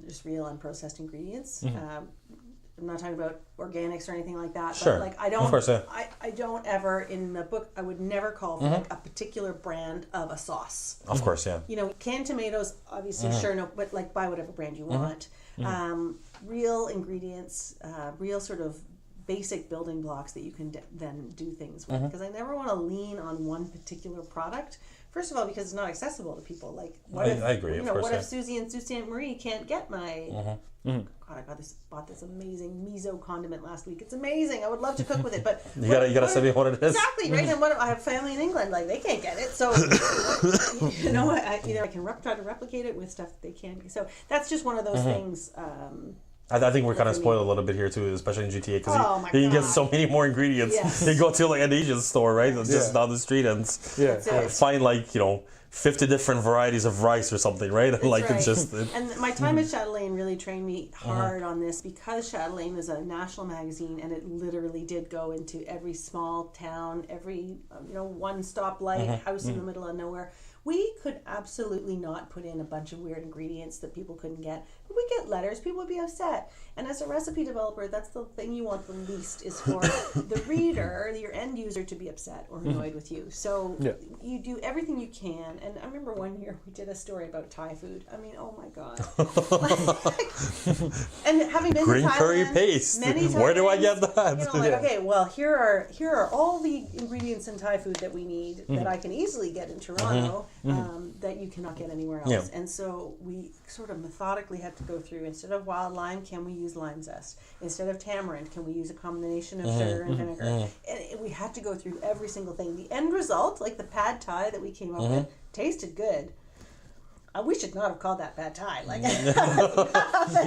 just real unprocessed ingredients. I'm not talking about organics or anything like that. Sure. But like I don't, of course, I don't ever in the book. I would never call for like a particular brand of a sauce. Of course, yeah. Canned tomatoes, obviously, sure, no, but like buy whatever brand you want. Real ingredients, real sort of basic building blocks that you can then do things with, because I never want to lean on one particular product. First of all, because it's not accessible to people. Like, I agree. What if Susie and Sault Ste. Marie can't get my? God, I bought this amazing miso condiment last week. It's amazing. I would love to cook with it, but you gotta send me what it is. Exactly right. And I have family in England, like they can't get it. So I can try to replicate it with stuff that they can. So that's just one of those things. I think we're kind of spoiled a little bit here too, especially in GTA, because you can get so many more ingredients. Yes. You go to like an Asian store, right? Just down the street and find like 50 different varieties of rice or something, right? It's just. And my time at Chatelaine really trained me hard on this, because Chatelaine was a national magazine, and it literally did go into every small town, every one-stop light house in the middle of nowhere. We could absolutely not put in a bunch of weird ingredients that people couldn't get. If we get letters, people would be upset. And as a recipe developer, that's the thing you want the least, is for the reader, your end user, to be upset or annoyed with you. So you do everything you can. And I remember one year we did a story about Thai food. I mean, oh my God. And having been green to Thailand curry paste. many times, where do I get that? You know, like, okay, well, here are all the ingredients in Thai food that we need that I can easily get in Toronto that you cannot get anywhere else. Yeah. And so we sort of methodically had to go through, instead of wild lime, can we use lime zest? Instead of tamarind, can we use a combination of sugar and vinegar? And we had to go through every single thing. The end result, like the pad thai that we came up with, tasted good. We should not have called that pad thai. Like,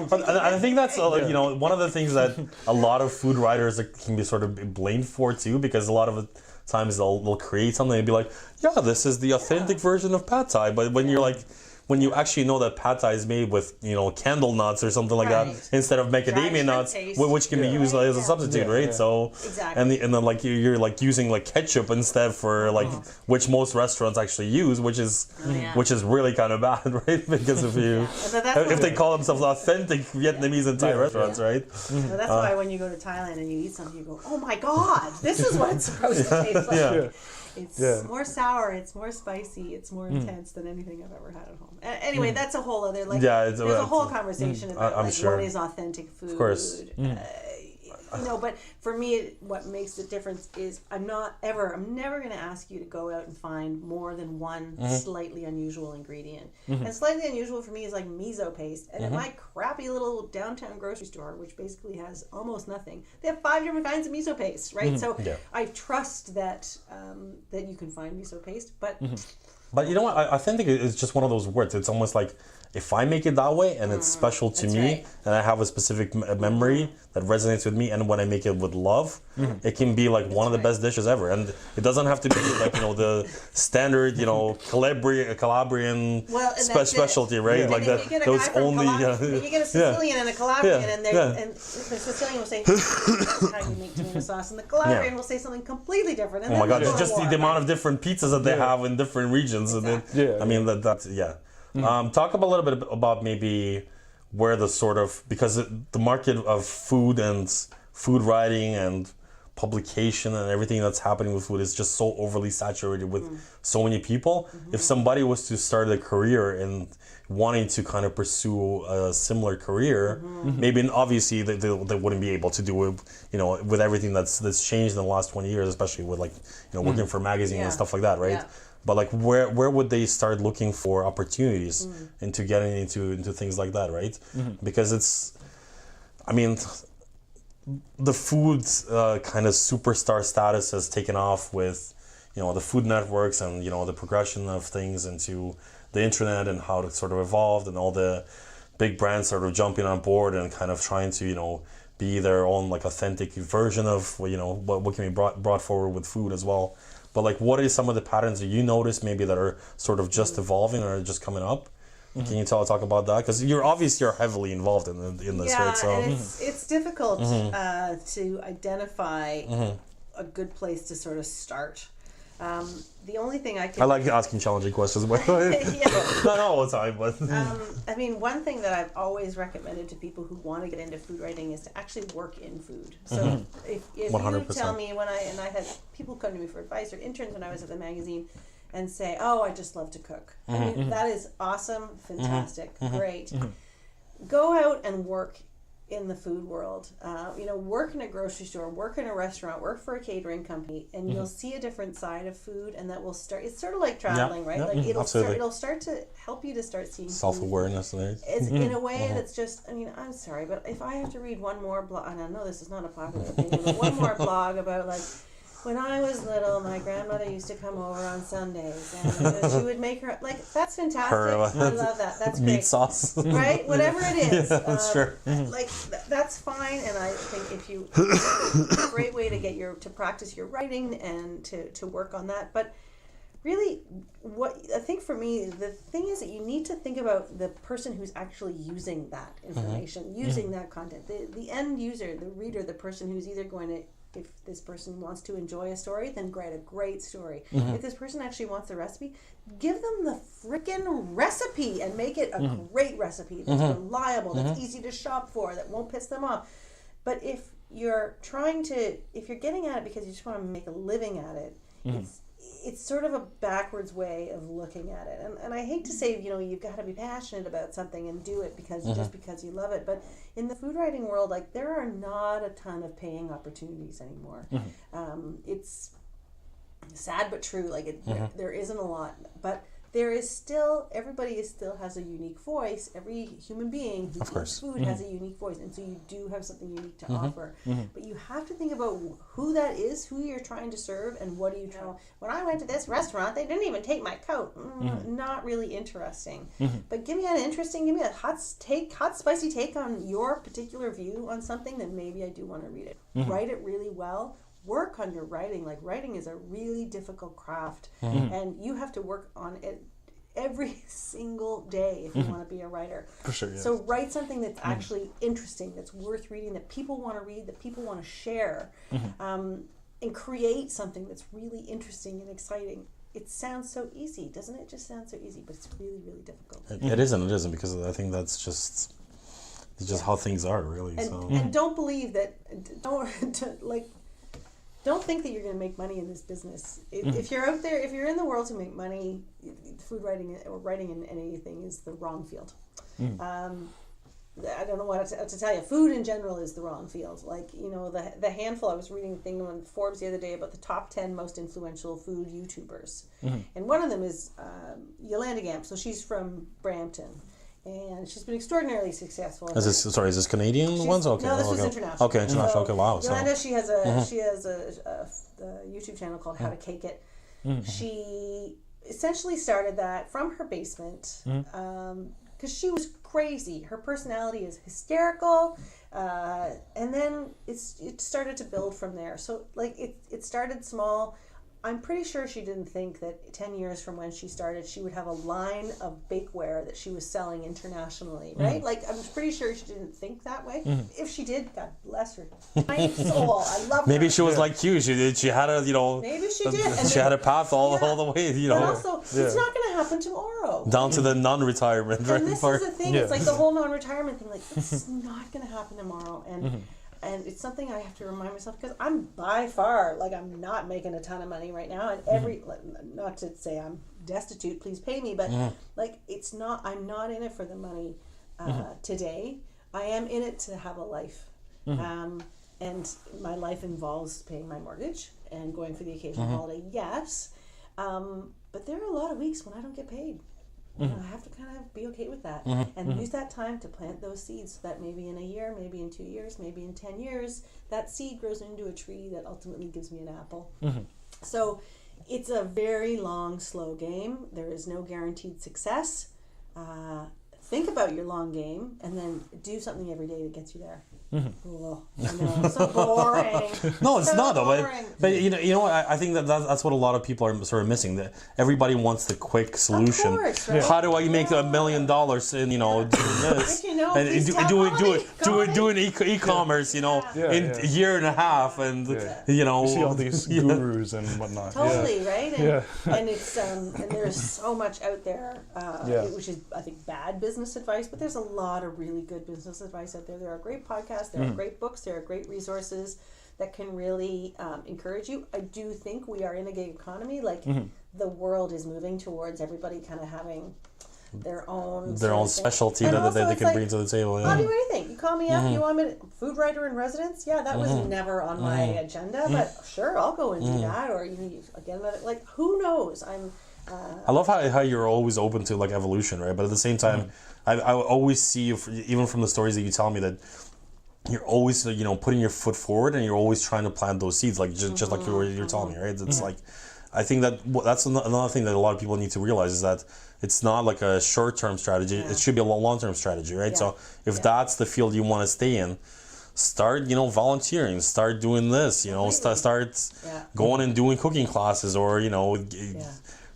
But I think that's you know, one of the things that a lot of food writers can be sort of blamed for too, because a lot of times they'll create something and be like, yeah, this is the authentic version of pad thai, but when you're like, when you actually know that pad thai is made with, you know, candle nuts or something like that instead of macadamia nuts, which can be used as a substitute, right? So exactly. and then like you're like using like ketchup instead for like which most restaurants actually use, which is really kind of bad, right? Because if they call themselves authentic Vietnamese and Thai restaurants, right? So that's why when you go to Thailand and you eat something, you go, oh my God, this is what it's supposed to taste like. It's more sour, it's more spicy, it's more intense than anything I've ever had at home. Anyway, that's a whole other, like, there's a whole conversation about like, what is authentic food. Of course. You know, but for me, what makes the difference is I'm never going to ask you to go out and find more than one slightly unusual ingredient. And slightly unusual for me is like miso paste. And at my crappy little downtown grocery store, which basically has almost nothing, they have 5 different kinds of miso paste, right? So I trust that that you can find miso paste, but... But you know what? I think it's just one of those words. It's almost like, if I make it that way and it's special to me and I have a specific memory that resonates with me, and when I make it with love, it can be like one of the best dishes ever. And it doesn't have to be like, you know, the standard, you know, Calabrian specialty, right? Yeah. Like that. Those only. You get a Sicilian and a Calabrian, and the Sicilian will say, "How do you make tomato sauce?" and the Calabrian will say something completely different. And oh my God! Just the amount of different pizzas that they have in different regions, and I mean that's. Talk about a little bit about maybe where the sort of, because the market of food and food writing and publication and everything that's happening with food is just so overly saturated with so many people. If somebody was to start a career in wanting to kind of pursue a similar career, maybe obviously they wouldn't be able to do it, you know, with everything that's changed in the last 20 years, especially with like, you know, working for magazines and stuff like that, right? But like, where would they start looking for opportunities into getting into things like that, right? Because it's, I mean, the food kind of superstar status has taken off with, you know, the food networks and, you know, the progression of things into the internet and how it sort of evolved, and all the big brands sort of jumping on board and kind of trying to, you know, be their own like authentic version of, you know, what can be brought forward with food as well. But like, what are some of the patterns that you notice maybe that are sort of just evolving or just coming up? Can you talk about that? Because you're obviously heavily involved in this, right? So and it's difficult to identify a good place to sort of start. The only thing I like asking challenging questions, but not all the time. But I mean, one thing that I've always recommended to people who want to get into food writing is to actually work in food. So if 100%. You tell me I had people come to me for advice, or interns when I was at the magazine, and say, "Oh, I just love to cook." I mean, that is awesome, fantastic, great. Go out and work in the food world. You know, work in a grocery store, work in a restaurant, work for a catering company, and you'll see a different side of food, and that will start. It's sort of like traveling, right? Like it'll start to help you to start seeing self-awareness. It's in a way that's just. I mean, I'm sorry, but if I have to read one more blog, and I know this is not a popular opinion, but one more blog about like, when I was little, my grandmother used to come over on Sundays, and she would make her, like, that's fantastic. I love that. That's great. Meat sauce. Right? Whatever it is. Sure. Like, that's fine, and I think it's a great way to practice your writing and to work on that. But really, what I think for me, the thing is that you need to think about the person who's actually using that information, using that content. The end user, the reader, the person who's either going to If this person wants to enjoy a story, then write a great story. If this person actually wants the recipe, give them the freaking recipe and make it a great recipe that's reliable, that's easy to shop for, that won't piss them off. But if you're getting at it because you just want to make a living at it, it's sort of a backwards way of looking at it. And I hate to say, you've got to be passionate about something and do it just because you love it. But in the food writing world, like, there are not a ton of paying opportunities anymore. It's sad but true. Like, there isn't a lot. But there is still, everybody still has a unique voice. Every human being who eats food has a unique voice. And so you do have something unique to offer. But you have to think about who that is, who you're trying to serve, and what do you try. When I went to this restaurant, they didn't even take my coat. Not really interesting. But give me a hot spicy take on your particular view on something, then maybe I do want to read it. Write it really well. Work on your writing. Like, writing is a really difficult craft, and you have to work on it every single day if you want to be a writer. For sure, yeah. So write something that's actually interesting, that's worth reading, that people want to read, that people want to share, and create something that's really interesting and exciting. It sounds so easy, doesn't it? It just sounds so easy, but it's really, really difficult. It isn't, because I think that's just how things are, really. And don't believe that. Don't think that you're going to make money in this business. If you're out there, if you're in the world to make money, food writing or writing in anything is the wrong field. I don't know what to tell you. Food in general is the wrong field. Like, the handful, I was reading a thing on Forbes the other day about the top 10 most influential food YouTubers. And one of them is Yolanda Gamp. So she's from Brampton. And she's been extraordinarily successful. Is this Canadian ones? Okay. No, this was international. Okay, international. Okay, wow. Yolanda, she has a YouTube channel called How to Cake It. She essentially started that from her basement because she was crazy. Her personality is hysterical, and then it started to build from there. So, like, it started small. I'm pretty sure she didn't think that 10 years from when she started, she would have a line of bakeware that she was selling internationally, right? Like, I'm pretty sure she didn't think that way. If she did, God bless her. My soul, I love her. Maybe she was like you. She had a, Maybe she did. And she had a path all the way, But also, it's not going to happen tomorrow. Down to the non-retirement. And this is the thing. It's like the whole non-retirement thing. Like, it's not going to happen tomorrow. And it's something I have to remind myself, because I'm by far, like, I'm not making a ton of money right now. And not to say I'm destitute, please pay me, but like, I'm not in it for the money today. I am in it to have a life. And my life involves paying my mortgage and going for the occasional holiday, yes. But there are a lot of weeks when I don't get paid. I have to kind of be okay with that and use that time to plant those seeds, so that maybe in a year, maybe in 2 years, maybe in 10 years, that seed grows into a tree that ultimately gives me an apple. So it's a very long, slow game. There is no guaranteed success. Think about your long game and then do something every day that gets you there. Oh, I know, so boring. No, it's so not though. boring. But you know what? I think that's what a lot of people are sort of missing. That everybody wants the quick solution. Of course, right? How do I make $1 million in doing this? And doing e-commerce, in a year and a half, and you see all these gurus and whatnot. Totally, right? And it's and there's so much out there, which is, I think, bad business advice. But there's a lot of really good business advice out there. There are great podcasts. There are great books, there are great resources that can really encourage you. I do think we are in a gig economy. Like, the world is moving towards everybody kind of having their own specialty that they can bring to the table. I'll do anything. You call me up, you want me to, food writer in residence? Yeah, that was never on my agenda, but sure, I'll go and do that. Or again, like, who knows? I love how you're always open to, like, evolution, right? But at the same time, I always see, even from the stories that you tell me, that you're always, putting your foot forward, and you're always trying to plant those seeds, like just like you're telling me, right? It's like, I think that's another thing that a lot of people need to realize, is that it's not like a short-term strategy. It should be a long-term strategy, right? So if that's the field you want to stay in, start, volunteering, start doing this, start going and doing cooking classes, or,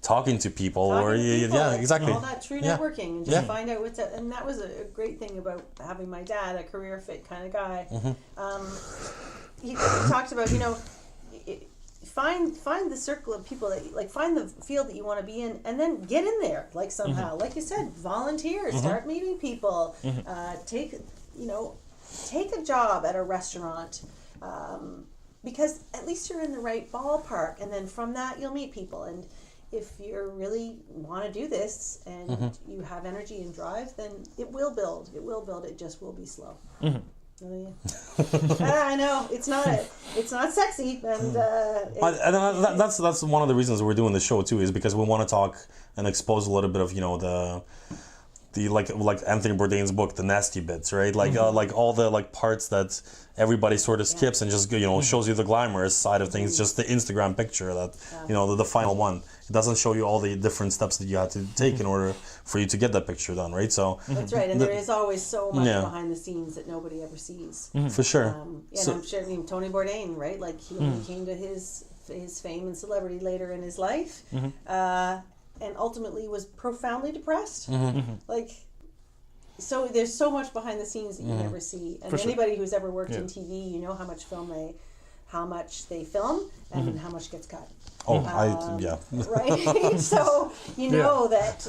talking to people, exactly. All that true networking, and just find out what's up. And that was a great thing about having my dad, a career fit kind of guy. he talked about, find the circle of people that like, find the field that you want to be in, and then get in there like somehow. Like you said, volunteer, start meeting people, take a job at a restaurant, because at least you're in the right ballpark, and then from that you'll meet people. And if you really want to do this and you have energy and drive, then it will build. It just will be slow. I know it's not sexy, and that's one of the reasons we're doing the show too, is because we want to talk and expose a little bit of the like Anthony Bourdain's book, the nasty bits, right? Like all the like parts that everybody sort of skips and just shows you the glamorous side of things, just the Instagram picture that the final one. It doesn't show you all the different steps that you had to take in order for you to get that picture done, right? So that's right, and there is always so much behind the scenes that nobody ever sees. For sure. And I'm sure, Tony Bourdain, right? Like he only came to his fame and celebrity later in his life, and ultimately was profoundly depressed. Like, so there's so much behind the scenes that you never see. And anybody who's ever worked in TV, you know how much they film and how much gets cut. Right. So you know that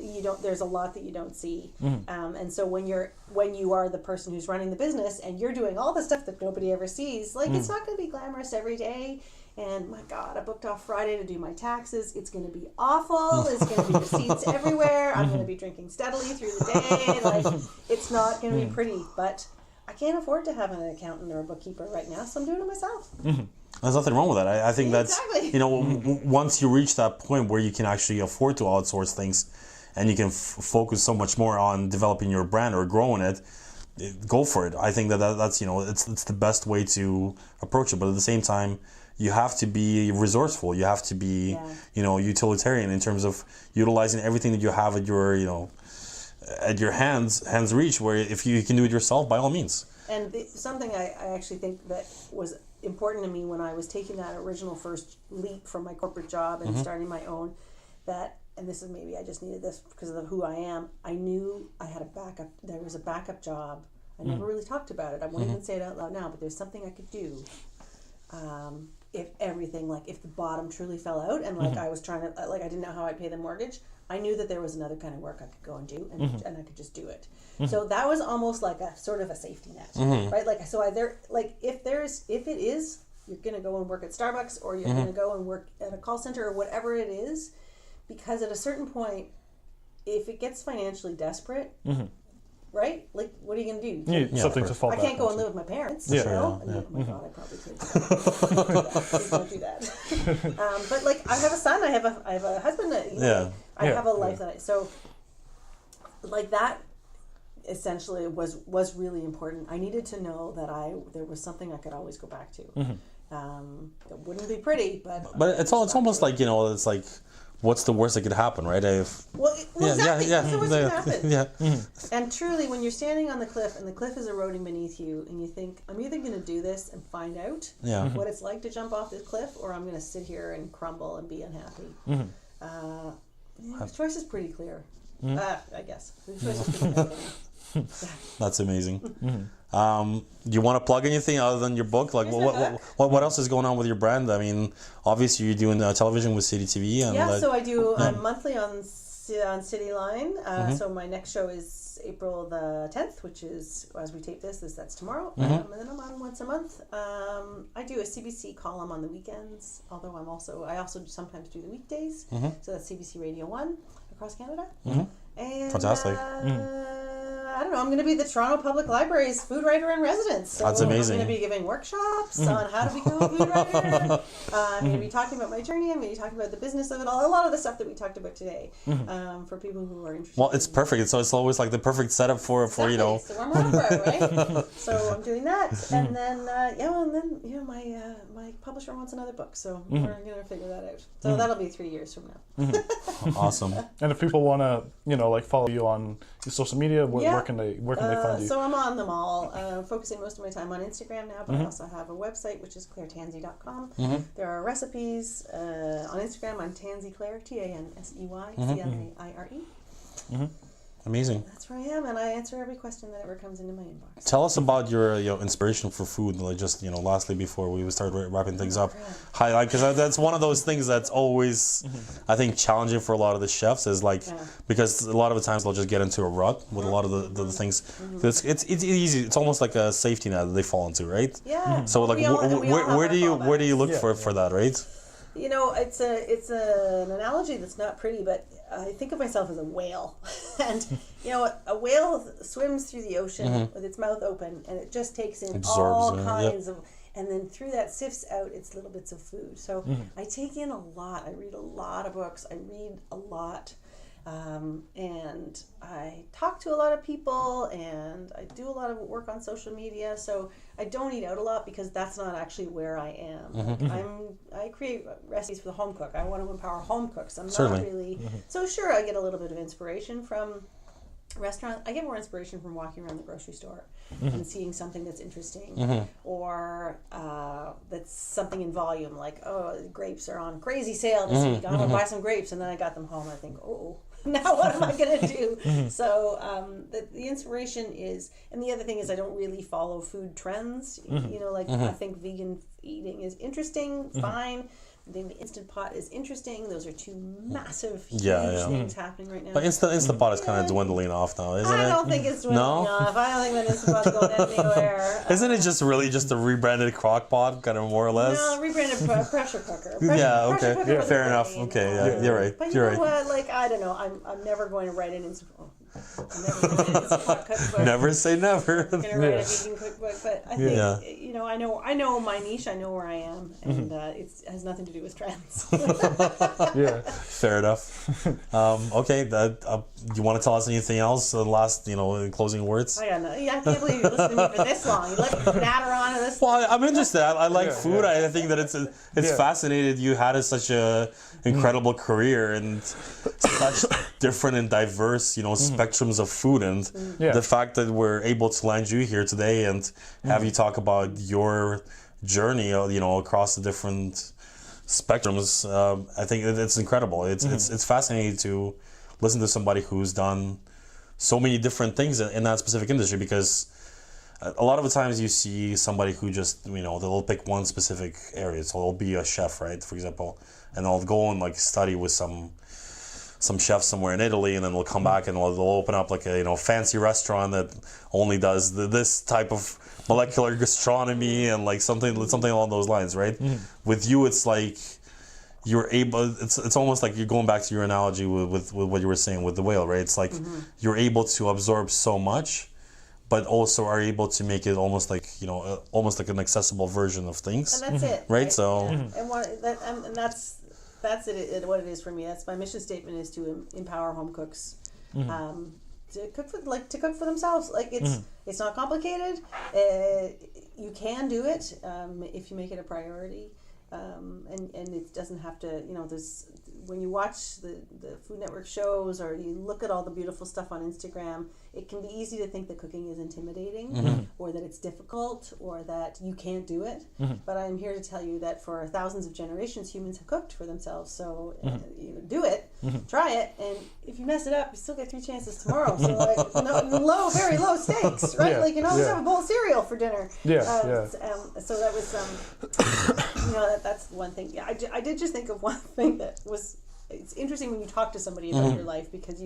you don't. There's a lot that you don't see, and so when you are the person who's running the business and you're doing all the stuff that nobody ever sees, like it's not going to be glamorous every day. And my God, I booked off Friday to do my taxes. It's going to be awful. It's going to be receipts everywhere. I'm going to be drinking steadily through the day. Like, it's not going to be pretty. But I can't afford to have an accountant or a bookkeeper right now, so I'm doing it myself. There's nothing wrong with that. I think that's, exactly. Once you reach that point where you can actually afford to outsource things and you can focus so much more on developing your brand or growing it, go for it. I think that's it's the best way to approach it. But at the same time, you have to be resourceful. You have to be, utilitarian in terms of utilizing everything that you have at your hands reach. Where if you can do it yourself, by all means. And something I actually think that was important to me when I was taking that original first leap from my corporate job and starting my own, and this is maybe I just needed this because of who I am. I knew I had a backup. There was a backup job. I never really talked about it. I won't even say it out loud now, but there's something I could do. If everything, like if the bottom truly fell out and like I was trying to, I didn't know how I'd pay the mortgage, I knew that there was another kind of work I could go and do, and I could just do it. So that was almost like a sort of a safety net, right? Like, so if it is, you're going to go and work at Starbucks, or you're going to go and work at a call center or whatever it is, because at a certain point, if it gets financially desperate, right? Like, what are you going to do? Something to fall back. I can't go and live with my parents. Yeah. Oh my God, I probably could. Please don't do that. But like, I have a son. I have a husband. I have a life that so like that. Essentially, was really important. I needed to know that there was something I could always go back to. It wouldn't be pretty, but it's almost like it's like, what's the worst that could happen, right? Exactly. What's the worst that could happen? And truly, when you're standing on the cliff and the cliff is eroding beneath you, and you think, I'm either going to do this and find out what it's like to jump off this cliff, or I'm going to sit here and crumble and be unhappy. The choice is pretty clear. I guess the choice is pretty clear. That's amazing. Do you want to plug anything other than your book? Like, what else is going on with your brand? I mean, obviously you're doing television with City TV. And so I do. I'm monthly on Cityline. So my next show is April the 10th, which is, as we tape this, that's tomorrow. And then I'm on once a month. I do a CBC column on the weekends, although I also sometimes do the weekdays. So that's CBC Radio 1 across Canada. And fantastic. I don't know, I'm going to be the Toronto Public Library's food writer in residence. So that's amazing. I'm going to be giving workshops on how to become a food writer. I'm going to be talking about my journey. I'm going to be talking about the business of it all. A lot of the stuff that we talked about today for people who are interested. Well, it's perfect. So it's always like the perfect setup for exactly. So I'm on right? So I'm doing that. And then, my publisher wants another book. So we're going to figure that out. So that'll be 3 years from now. Awesome. And if people want to, follow you on your social media, where can they find you? So I'm on them all, focusing most of my time on Instagram now, but I also have a website, which is clairetansey.com. There are recipes on Instagram. I'm Tansey Claire, Tansey, Claire. Amazing. That's where I am, and I answer every question that ever comes into my inbox. Tell us about your inspiration for food. Like just lastly before we start wrapping things up, highlight, because that's one of those things that's always I think challenging for a lot of the chefs is like because a lot of the times they'll just get into a rut with a lot of the things. It's easy. It's almost like a safety net that they fall into, right? Yeah. So like where do you look for that, right? You know, it's an analogy that's not pretty, but I think of myself as a whale. And, you know, a whale swims through the ocean with its mouth open, and it just takes in all kinds of, and then through that sifts out its little bits of food. So I take in a lot. I read a lot of books. I read a lot. And I talk to a lot of people, and I do a lot of work on social media. So I don't eat out a lot because that's not actually where I am. Like I create recipes for the home cook. I want to empower home cooks. I'm not really so sure. I get a little bit of inspiration from restaurants. I get more inspiration from walking around the grocery store and seeing something that's interesting, or that's something in volume. Like, oh, grapes are on crazy sale this week. I'm gonna buy some grapes, and then I got them home. And I think, oh. Now what am I going to do? So the inspiration is, and the other thing is I don't really follow food trends. You know, like I think vegan eating is interesting, fine. I think the Instant Pot is interesting. Those are two massive, huge things happening right now. But Instant Pot is kind of dwindling off now, isn't it? I don't think it's dwindling off. I don't think that Instant Pot's going anywhere. Isn't it just really just a rebranded crock pot, kind of more or less? No, rebranded pressure cooker. Pressure cooker fair enough. Okay, you're right. But you know what? Like, I don't know. I'm never going to write an Instant Pot. Never say never. I'm gonna write a vegan cookbook, but I think you know, I know my niche. I know where I am, and it has nothing to do with trends. Fair enough. Okay, you want to tell us anything else? Last, closing words. I can't believe you listened to me for this long. You let me natter on to this. Well, I'm interested. I like food. I think that it's fascinating. You had such a incredible career and such different and diverse, spectrums of food, and the fact that we're able to land you here today and have you talk about your journey, across the different spectrums. I think it's incredible. It's fascinating to listen to somebody who's done so many different things in that specific industry, because a lot of the times you see somebody who just, they'll pick one specific area. So they'll be a chef, right, for example, and they'll go and study with some chef somewhere in Italy, and then they'll come back and they'll open up like a fancy restaurant that only does this type of molecular gastronomy and something along those lines, right? With you, it's like you're able. It's almost like you're going back to your analogy with what you were saying with the whale, right? It's like you're able to absorb so much, but also are able to make it almost like almost like an accessible version of things. And that's it, right? So and that's it. What it is for me. That's my mission statement, is to empower home cooks to cook for themselves. Like it's not complicated. You can do it if you make it a priority, and it doesn't have to. There's when you watch the Food Network shows or you look at all the beautiful stuff on Instagram, it can be easy to think that cooking is intimidating or that it's difficult or that you can't do it. But I'm here to tell you that for thousands of generations, humans have cooked for themselves. So do it, try it, and if you mess it up, you still get 3 chances tomorrow. So very low stakes, right? Like always have a bowl of cereal for dinner. So that was that's one thing. Yeah, I did just think of one thing that was. It's interesting when you talk to somebody about your life, because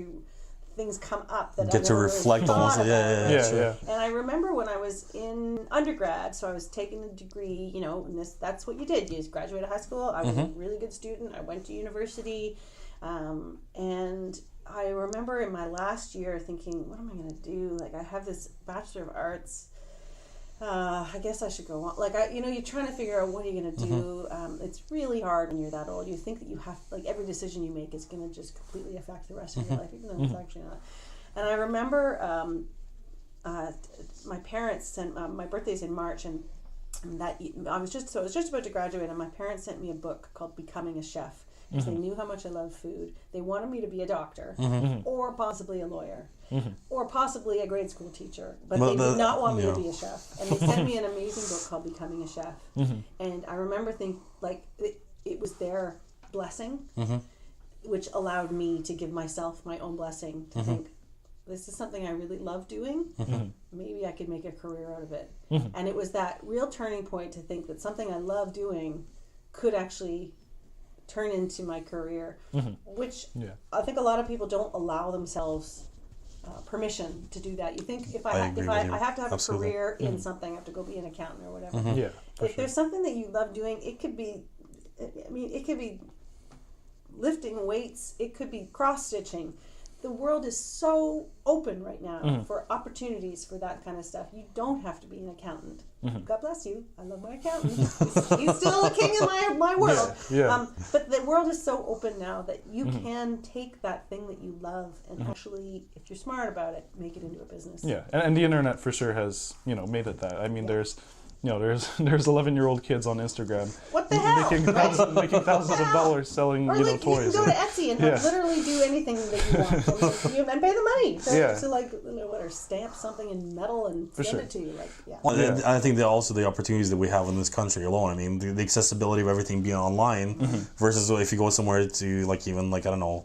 things come up that get to reflect on. Sure. And I remember when I was in undergrad, so I was taking a degree, and that's what you did. You just graduated high school. I was a really good student. I went to university, and I remember in my last year thinking, what am I going to do? Like, I have this Bachelor of Arts. I guess I should go on. You're trying to figure out what are you going to do. It's really hard when you're that old. You think that you have, every decision you make is going to just completely affect the rest of your life, even though it's actually not. And I remember my parents sent, my birthday's in March, and that I was just about to graduate, and my parents sent me a book called Becoming a Chef, because they knew how much I loved food. They wanted me to be a doctor, or possibly a lawyer, or possibly a grade school teacher, but they did not want me to be a chef. And they sent me an amazing book called Becoming a Chef. And I remember thinking, it was their blessing, which allowed me to give myself my own blessing, to think, this is something I really love doing. Maybe I could make a career out of it. And it was that real turning point to think that something I love doing could actually turn into my career, which I think a lot of people don't allow themselves permission to do that. You think if I have to have Absolutely. a career in something, I have to go be an accountant or whatever. Yeah. If there's something that you love doing, it could be, it could be lifting weights, it could be cross-stitching. The world is so open right now for opportunities for that kind of stuff. You don't have to be an accountant. God bless you. I love my accountant. He's still a king in my world. Yeah. But the world is so open now that you can take that thing that you love and actually, if you're smart about it, make it into a business. Yeah, and the internet for sure has, made it that. I mean, there's 11-year-old kids on Instagram. What the hell? Making thousands of dollars selling, or like toys. You can go to Etsy and literally do anything that you want and pay the money. Or stamp something in metal and send it to you. Well, I think that also the opportunities that we have in this country alone. I mean, the accessibility of everything being online versus if you go somewhere to I don't know,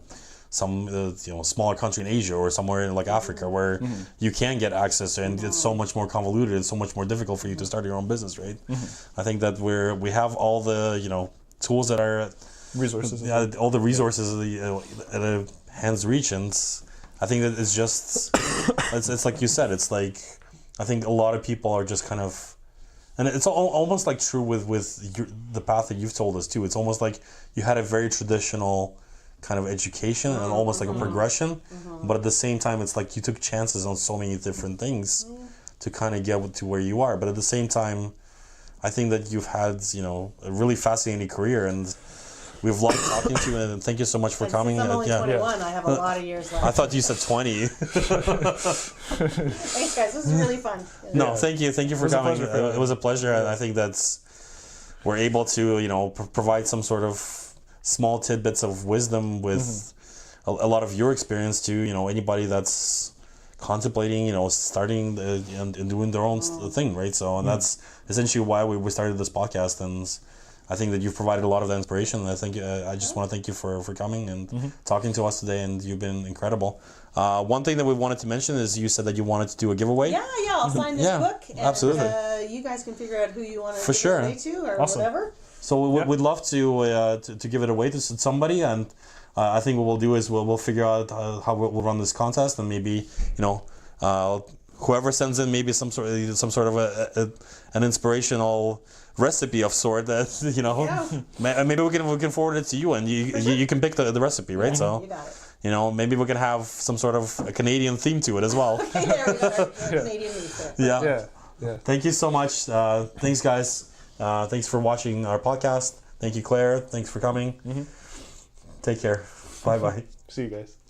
some smaller country in Asia or somewhere in Africa where you can get access and it's so much more convoluted, it's so much more difficult for you to start your own business, right? I think that we have all the tools that are resources, all the resources at a hand's reach, and I think that it's just it's like you said, it's like I think a lot of people are just kind of, and it's almost like true with the path that you've told us too. It's almost like you had a very traditional kind of education and almost like a progression, but at the same time it's like you took chances on so many different things to kind of get to where you are. But at the same time, I think that you've had a really fascinating career, and we've loved talking to you, and thank you so much for coming. I'm only 21. I have a lot of years left. I thought you said 20. Thanks, guys. This is really fun. No, thank you for coming. It was a pleasure. I think we're able to provide some sort of small tidbits of wisdom with a lot of your experience to anybody that's contemplating starting and doing their own thing, right? So and that's essentially why we started this podcast, and I think that you've provided a lot of that inspiration, and I think I just want to thank you for coming and talking to us today, and you've been incredible. One thing that we wanted to mention is you said that you wanted to do a giveaway. Yeah, I'll sign this book, and absolutely. You guys can figure out who you want to give it away to or whatever. So we'd love to give it away to somebody, and I think what we'll do is we'll figure out how we'll run this contest, and maybe whoever sends in maybe some sort of an inspirational recipe of sort that maybe we can forward it to you, and you can pick the recipe, right? So you got it. Maybe we can have some sort of a Canadian theme to it as well. Okay, there we go. Canadian meat there. Yeah. Thank you so much. Thanks, guys. Thanks for watching our podcast. Thank you, Claire. Thanks for coming. Take care. Bye-bye. See you guys.